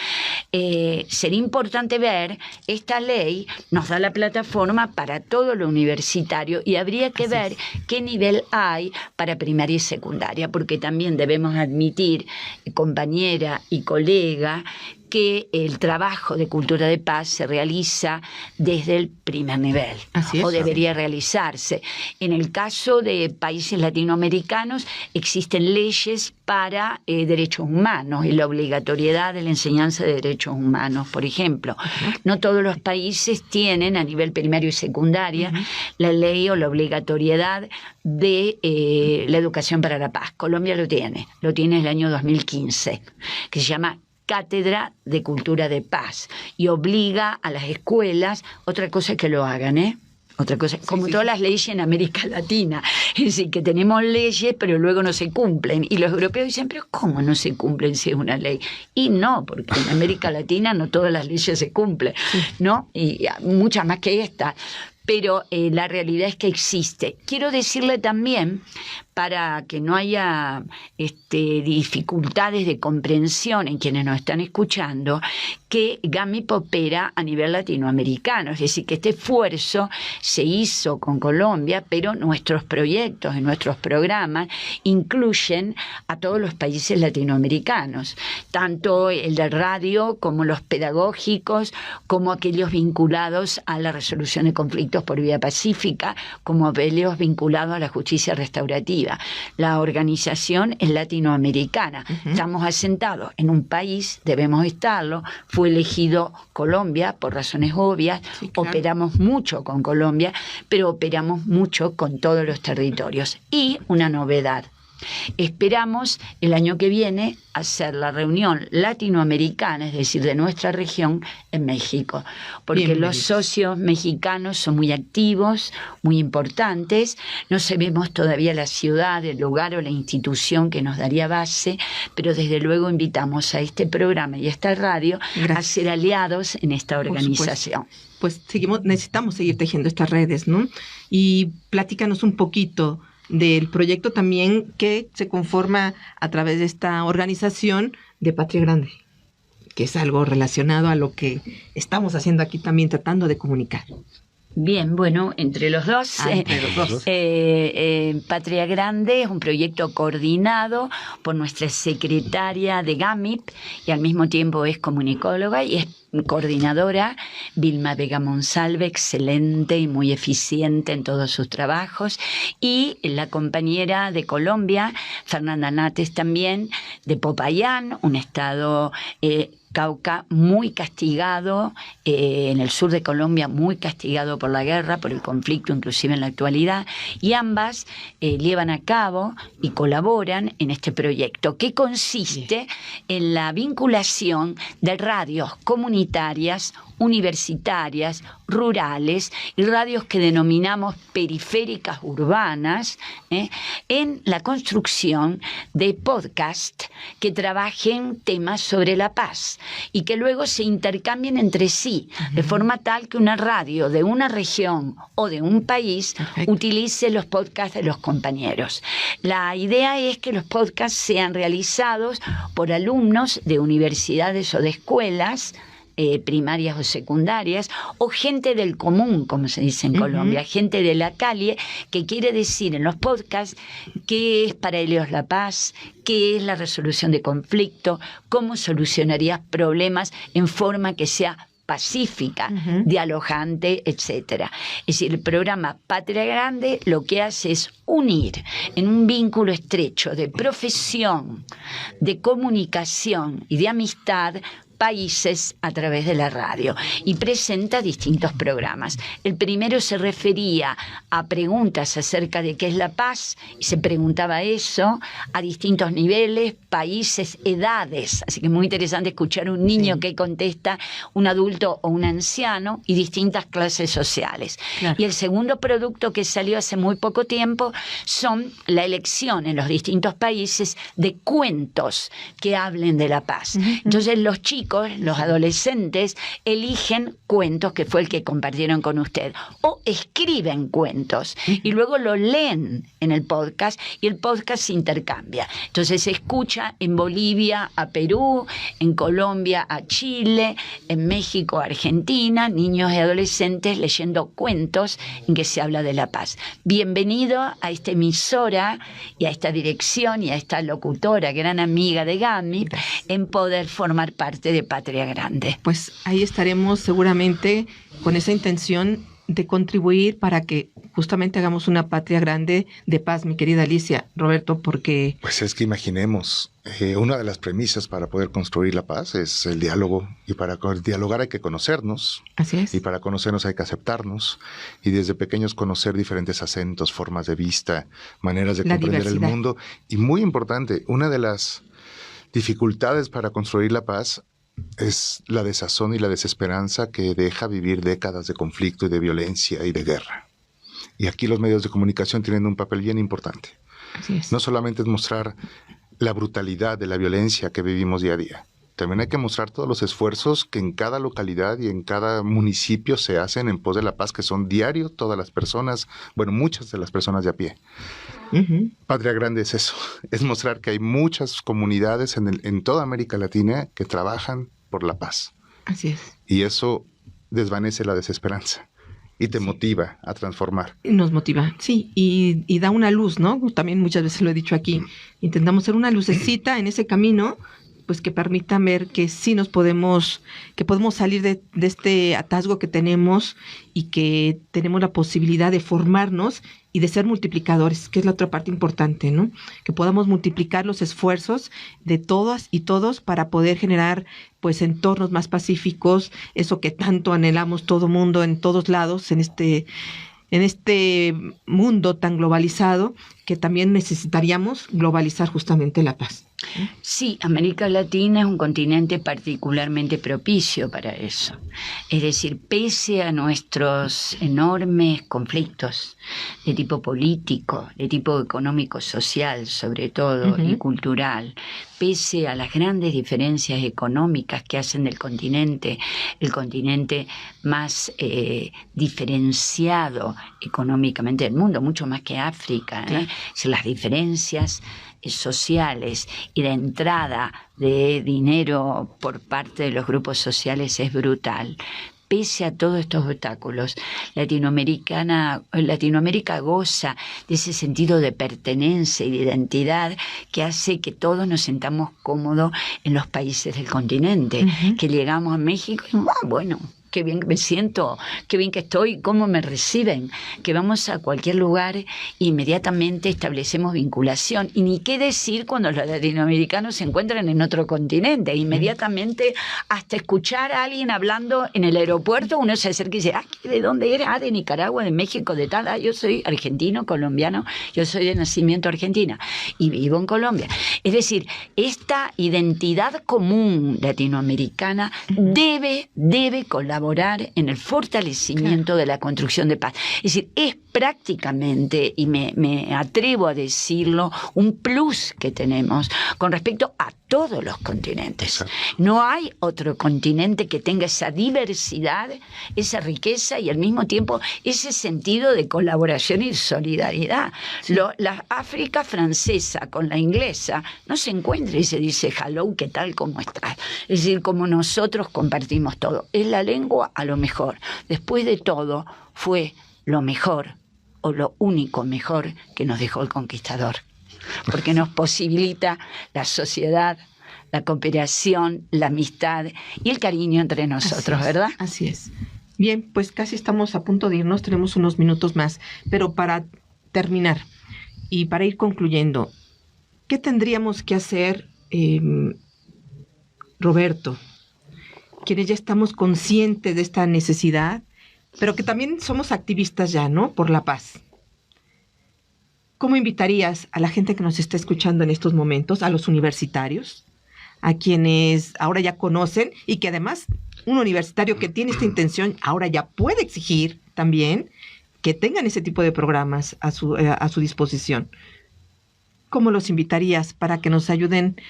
Sería importante ver, esta ley nos da la plataforma para todo lo universitario y habría que ver qué nivel hay para primaria y secundaria, porque también debemos admitir, compañera y colega, que el trabajo de cultura de paz se realiza desde el primer nivel, o debería realizarse. En el caso de países latinoamericanos existen leyes para derechos humanos y la obligatoriedad de la enseñanza de derechos humanos, por ejemplo. No todos los países tienen a nivel primario y secundaria la ley o la obligatoriedad de la educación para la paz. Colombia lo tiene en el año 2015, que se llama Cátedra de Cultura de Paz, y obliga a las escuelas, otra cosa es que lo hagan, otra cosa, como todas las leyes en América Latina, es decir, que tenemos leyes pero luego no se cumplen, y los europeos dicen, pero ¿cómo no se cumplen si es una ley? Y no, porque en América Latina no todas las leyes se cumplen, ¿no? Y muchas más que esta. Pero la realidad es que existe. Quiero decirle también, para que no haya dificultades de comprensión en quienes nos están escuchando, que GAMIP opera a nivel latinoamericano. Es decir, que este esfuerzo se hizo con Colombia, pero nuestros proyectos y nuestros programas incluyen a todos los países latinoamericanos, tanto el de radio como los pedagógicos, como aquellos vinculados a la resolución de conflictos por vía pacífica, como aquellos vinculados a la justicia restaurativa. La organización es latinoamericana. Estamos asentados en un país, debemos estarlo. Fue elegido Colombia por razones obvias. Operamos mucho con Colombia, pero operamos mucho con todos los territorios. Y una novedad, Esperamos el año que viene hacer la reunión latinoamericana, es decir, de nuestra región, en México, porque los socios mexicanos son muy activos, muy importantes. No sabemos todavía la ciudad, el lugar o la institución que nos daría base, pero desde luego invitamos a este programa y a esta radio a ser aliados en esta organización.
Pues necesitamos seguir tejiendo estas redes, ¿no? Y platícanos un poquito del proyecto también que se conforma a través de esta organización de Patria Grande, que es algo relacionado a lo que estamos haciendo aquí también, tratando de comunicar.
Bien, bueno, entre los dos, Patria Grande es un proyecto coordinado por nuestra secretaria de GAMIP y al mismo tiempo es comunicóloga y es coordinadora, Vilma Vega Monsalve, excelente y muy eficiente en todos sus trabajos, y la compañera de Colombia, Fernanda Nates, también de Popayán, un estado Cauca muy castigado, en el sur de Colombia muy castigado por la guerra, por el conflicto inclusive en la actualidad, y ambas llevan a cabo y colaboran en este proyecto que consiste en la vinculación de radios comunitarias, universitarias, rurales y radios que denominamos periféricas urbanas, en la construcción de podcast que trabajen temas sobre la paz y que luego se intercambien entre sí, de forma tal que una radio de una región o de un país utilice los podcasts de los compañeros. La idea es que los podcasts sean realizados por alumnos de universidades o de escuelas primarias o secundarias, o gente del común, como se dice en Colombia, gente de la calle, que quiere decir en los podcasts qué es para ellos la paz, qué es la resolución de conflicto, cómo solucionarías problemas en forma que sea pacífica, dialogante, etcétera. Es decir, el programa Patria Grande lo que hace es unir en un vínculo estrecho de profesión, de comunicación y de amistad países a través de la radio, y presenta distintos programas. El primero se refería a preguntas acerca de qué es la paz, y se preguntaba eso a distintos niveles, países, edades, así que es muy interesante escuchar un niño que contesta, un adulto o un anciano, y distintas clases sociales. Y el segundo producto que salió hace muy poco tiempo son la elección en los distintos países de cuentos que hablen de la paz. Entonces los chicos, los adolescentes, eligen cuentos, que fue el que compartieron con usted, o escriben cuentos y luego lo leen en el podcast, y el podcast se intercambia. Entonces se escucha en Bolivia a Perú, en Colombia a Chile, en México a Argentina, niños y adolescentes leyendo cuentos en que se habla de la paz. Bienvenido a esta emisora y a esta dirección y a esta locutora, gran amiga de GAMIP, en poder formar parte de Patria Grande.
Pues ahí estaremos seguramente con esa intención de contribuir para que justamente hagamos una patria grande de paz, mi querida Alicia. Roberto, porque...
Pues es que imaginemos, una de las premisas para poder construir la paz es el diálogo, y para dialogar hay que conocernos.
Así es.
Y para conocernos hay que aceptarnos, y desde pequeños conocer diferentes acentos, formas de vista, maneras de comprender el mundo. Y muy importante, una de las dificultades para construir la paz es la desazón y la desesperanza que deja vivir décadas de conflicto y de violencia y de guerra. Y aquí los medios de comunicación tienen un papel bien importante.
Así es.
No solamente es mostrar la brutalidad de la violencia que vivimos día a día, también hay que mostrar todos los esfuerzos que en cada localidad y en cada municipio se hacen en pos de la paz, que son diarios todas las personas, bueno, muchas de las personas de a pie. Patria Grande es eso, es mostrar que hay muchas comunidades en toda América Latina que trabajan por la paz.
Así es.
Y eso desvanece la desesperanza y te motiva a transformar.
Nos motiva, sí, y da una luz, ¿no? También muchas veces lo he dicho aquí, intentamos ser una lucecita en ese camino, pues que permitan ver que sí que podemos salir de este atasgo que tenemos, y que tenemos la posibilidad de formarnos y de ser multiplicadores, que es la otra parte importante, ¿no? Que podamos multiplicar los esfuerzos de todas y todos para poder generar pues entornos más pacíficos, eso que tanto anhelamos todo mundo en todos lados, en este mundo tan globalizado, que también necesitaríamos globalizar justamente la paz.
Sí, América Latina es un continente particularmente propicio para eso. Es decir, pese a nuestros enormes conflictos de tipo político, de tipo económico-social sobre todo, y cultural, pese a las grandes diferencias económicas que hacen del continente el continente más diferenciado económicamente del mundo, mucho más que África, ¿eh? Las diferencias sociales y de entrada de dinero por parte de los grupos sociales es brutal. Pese a todos estos obstáculos, Latinoamérica goza de ese sentido de pertenencia y de identidad que hace que todos nos sintamos cómodos en los países del continente, que llegamos a México y bueno, qué bien que me siento, qué bien que estoy, cómo me reciben, que vamos a cualquier lugar e inmediatamente establecemos vinculación. Y ni qué decir cuando los latinoamericanos se encuentran en otro continente, inmediatamente hasta escuchar a alguien hablando en el aeropuerto, uno se acerca y dice, ¿de dónde eres? De Nicaragua, de México, de tal, yo soy argentino, colombiano, yo soy de nacimiento argentina y vivo en Colombia. Es decir, esta identidad común latinoamericana debe colaborar en el fortalecimiento de la construcción de paz. Es decir, es prácticamente, y me atrevo a decirlo, un plus que tenemos con respecto a todos los continentes. No hay otro continente que tenga esa diversidad, esa riqueza y al mismo tiempo ese sentido de colaboración y solidaridad. La África francesa con la inglesa no se encuentra y se dice hello, ¿qué tal? ¿Cómo estás? Es decir, como nosotros compartimos todo. Es la lengua a lo mejor. Después de todo, fue lo mejor o lo único mejor que nos dejó el conquistador, porque nos posibilita la sociedad, la cooperación, la amistad y el cariño entre nosotros, ¿verdad?
Así es. Bien, pues casi estamos a punto de irnos, tenemos unos minutos más, pero para terminar y para ir concluyendo, ¿qué tendríamos que hacer, Roberto, quienes ya estamos conscientes de esta necesidad, pero que también somos activistas ya, ¿no?, por la paz? ¿Cómo invitarías a la gente que nos está escuchando en estos momentos, a los universitarios, a quienes ahora ya conocen y que además un universitario que tiene esta intención ahora ya puede exigir también que tengan ese tipo de programas a su disposición? ¿Cómo los invitarías para que nos ayuden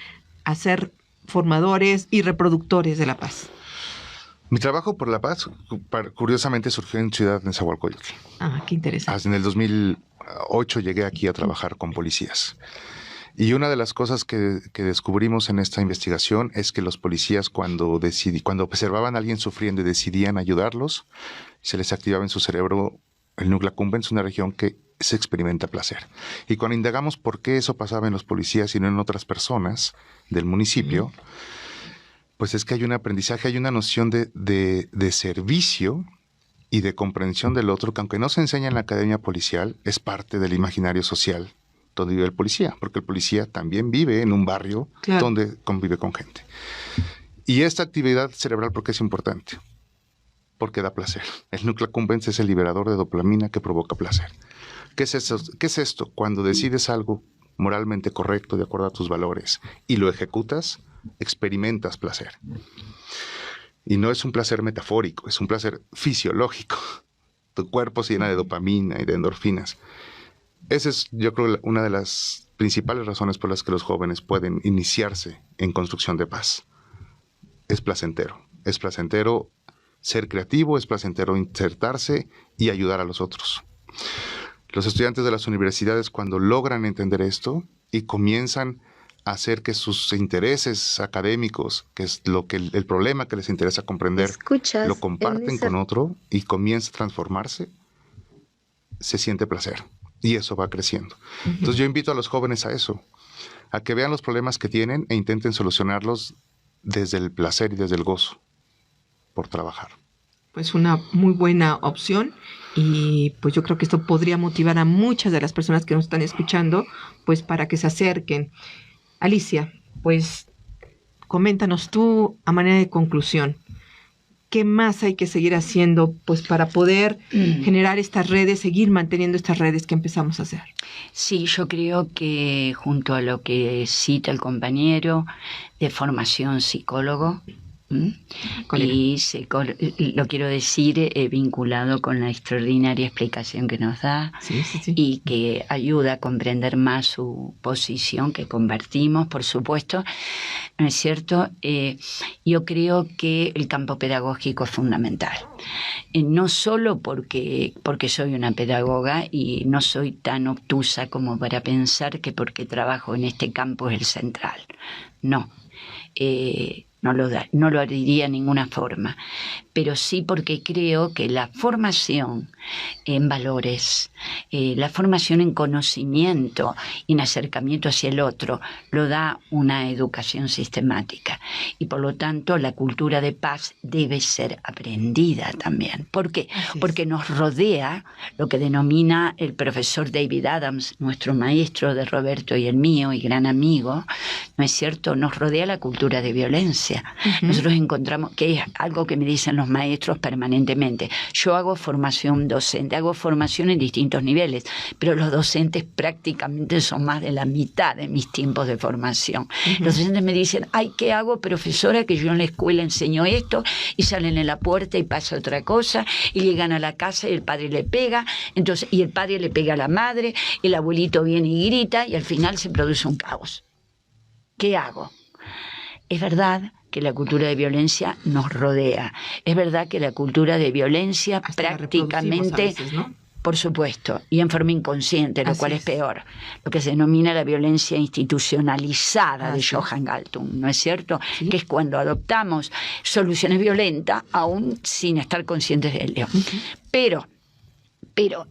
a ser formadores y reproductores de la paz?
Mi trabajo por la paz, curiosamente, surgió en Ciudad Nezahualcóyotl.
Qué interesante.
En el 2008 llegué aquí a trabajar con policías. Y una de las cosas que descubrimos en esta investigación es que los policías cuando observaban a alguien sufriendo y decidían ayudarlos, se les activaba en su cerebro el núcleo accumbens, una región que se experimenta placer. Y cuando indagamos por qué eso pasaba en los policías y no en otras personas del municipio, pues es que hay un aprendizaje, hay una noción de servicio y de comprensión del otro que, aunque no se enseña en la academia policial, es parte del imaginario social donde vive el policía, porque el policía también vive en un barrio donde convive con gente. Y esta actividad cerebral, ¿por qué es importante? Porque da placer. El núcleo accumbens es el liberador de dopamina que provoca placer. ¿Qué es eso? ¿Qué es esto? Cuando decides algo moralmente correcto, de acuerdo a tus valores, y lo ejecutas, experimentas placer. Y no es un placer metafórico, es un placer fisiológico. Tu cuerpo se llena de dopamina y de endorfinas. Esa es, yo creo, una de las principales razones por las que los jóvenes pueden iniciarse en construcción de paz. Es placentero. Es placentero ser creativo, es placentero insertarse y ayudar a los otros. Los estudiantes de las universidades, cuando logran entender esto y comienzan a hacer que sus intereses académicos, que es el problema que les interesa comprender, lo comparten con otro y comienza a transformarse, se siente placer. Y eso va creciendo. Entonces yo invito a los jóvenes a eso, a que vean los problemas que tienen e intenten solucionarlos desde el placer y desde el gozo por trabajar.
Pues una muy buena opción, y pues yo creo que esto podría motivar a muchas de las personas que nos están escuchando, pues para que se acerquen. Alicia, pues coméntanos tú, a manera de conclusión, ¿qué más hay que seguir haciendo pues para poder generar estas redes, seguir manteniendo estas redes que empezamos a hacer?
Sí, yo creo que junto a lo que cita el compañero de formación psicólogo, y lo quiero decir vinculado con la extraordinaria explicación que nos da, y que ayuda a comprender más su posición, que compartimos, por supuesto, ¿no es cierto? Yo creo que el campo pedagógico es fundamental, no solo porque soy una pedagoga y no soy tan obtusa como para pensar que porque trabajo en este campo es el central, no. No lo diría de ninguna forma, pero sí porque creo que la formación en valores, la formación en conocimiento y en acercamiento hacia el otro, lo da una educación sistemática. Y por lo tanto la cultura de paz debe ser aprendida también. ¿Por qué? Porque nos rodea lo que denomina el profesor David Adams, nuestro maestro de Roberto y el mío y gran amigo, ¿no es cierto? Nos rodea la cultura de violencia. Nosotros encontramos, que es algo que me dicen los maestros permanentemente. Yo hago formación docente, hago formación en distintos niveles, pero los docentes prácticamente son más de la mitad de mis tiempos de formación. Los docentes me dicen, ay, ¿qué hago, profesora? Que yo en la escuela enseño esto, y salen en la puerta y pasa otra cosa, y llegan a la casa y el padre le pega, entonces, y el padre le pega a la madre, el abuelito viene y grita, y al final se produce un caos. ¿Qué hago? Es verdad que la cultura de violencia nos rodea. Es verdad que la cultura de violencia hasta prácticamente, veces, ¿no? Por supuesto, y en forma inconsciente, lo cual es peor. Lo que se denomina la violencia institucionalizada de Johan Galtung, ¿no es cierto? Sí. Que es cuando adoptamos soluciones violentas aún sin estar conscientes de ello. Pero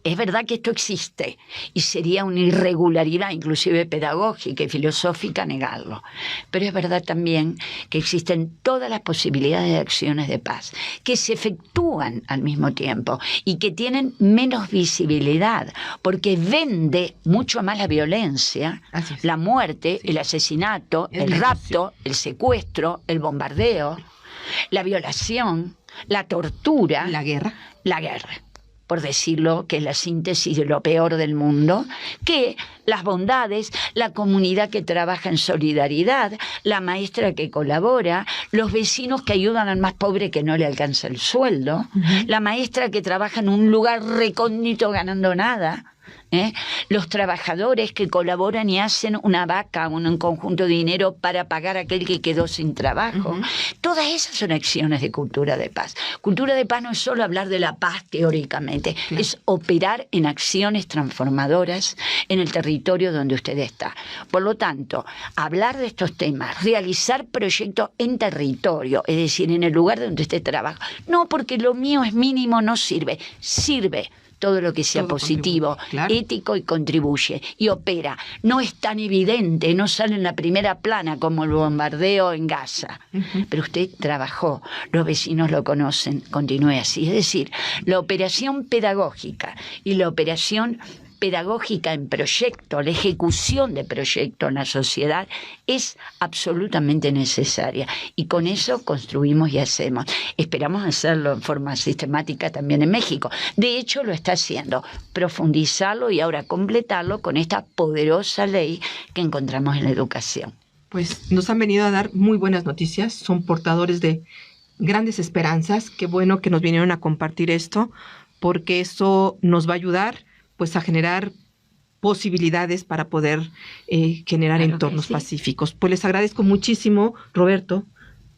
es verdad que esto existe y sería una irregularidad inclusive pedagógica y filosófica negarlo. Pero es verdad también que existen todas las posibilidades de acciones de paz que se efectúan al mismo tiempo y que tienen menos visibilidad porque vende mucho más la violencia, la muerte, el asesinato, el rapto, el secuestro, el bombardeo, la violación, la tortura, la guerra. Por decirlo, que es la síntesis de lo peor del mundo, que las bondades, la comunidad que trabaja en solidaridad, la maestra que colabora, los vecinos que ayudan al más pobre que no le alcanza el sueldo, la maestra que trabaja en un lugar recóndito ganando nada, los trabajadores que colaboran y hacen una vaca, un conjunto de dinero para pagar a aquel que quedó sin trabajo. Todas esas son acciones de cultura de paz. Cultura de paz no es solo hablar de la paz teóricamente, es operar en acciones transformadoras en el territorio donde usted está. Por lo tanto, hablar de estos temas, realizar proyectos en territorio, es decir, en el lugar donde usted trabaja, no porque lo mío es mínimo, no sirve, sirve todo lo que sea todo positivo, ético y contribuye y opera. No es tan evidente, no sale en la primera plana como el bombardeo en Gaza, pero usted trabajó, los vecinos lo conocen, continúe así. Es decir, la operación pedagógica y la operación pedagógica en proyecto, la ejecución de proyecto en la sociedad es absolutamente necesaria y con eso construimos y hacemos. Esperamos hacerlo en forma sistemática también en México. De hecho lo está haciendo, profundizarlo y ahora completarlo con esta poderosa ley que encontramos en la educación.
Pues nos han venido a dar muy buenas noticias, son portadores de grandes esperanzas. Qué bueno que nos vinieron a compartir esto, porque eso nos va a ayudar pues a generar posibilidades para poder generar entornos pacíficos. Pues les agradezco muchísimo, Roberto,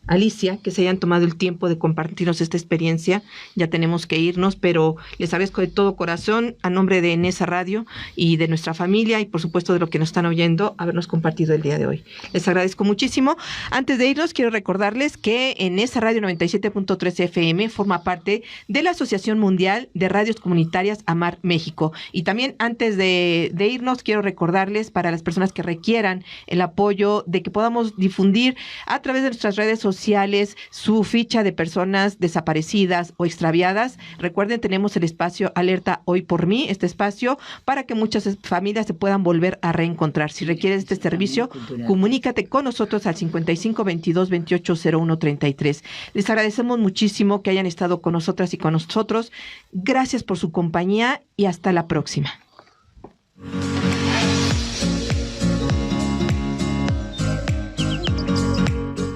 Alicia, que se hayan tomado el tiempo de compartirnos esta experiencia. Ya tenemos que irnos, pero les agradezco de todo corazón, a nombre de Enesa Radio y de nuestra familia y por supuesto de lo que nos están oyendo, habernos compartido el día de hoy. Les agradezco muchísimo. Antes de irnos, quiero recordarles que Enesa Radio 97.3 FM forma parte de la Asociación Mundial de Radios Comunitarias AMAR México. Y también antes de irnos, quiero recordarles para las personas que requieran el apoyo de que podamos difundir a través de nuestras redes sociales sociales su ficha de personas desaparecidas o extraviadas. Recuerden, tenemos el espacio Alerta Hoy por Mí, este espacio para que muchas familias se puedan volver a reencontrar. Si requieres este servicio, comunícate con nosotros al 55 22 28 01 33. Les agradecemos muchísimo que hayan estado con nosotras y con nosotros. Gracias por su compañía y hasta la próxima.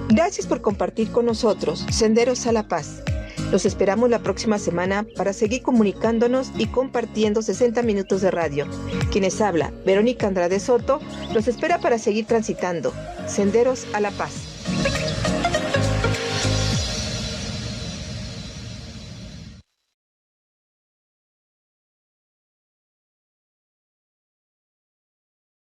Gracias por compartir con nosotros Senderos a la Paz. Los esperamos la próxima semana para seguir comunicándonos y compartiendo 60 minutos de radio. Quienes habla, Verónica Andrade Soto, los espera para seguir transitando Senderos a la Paz.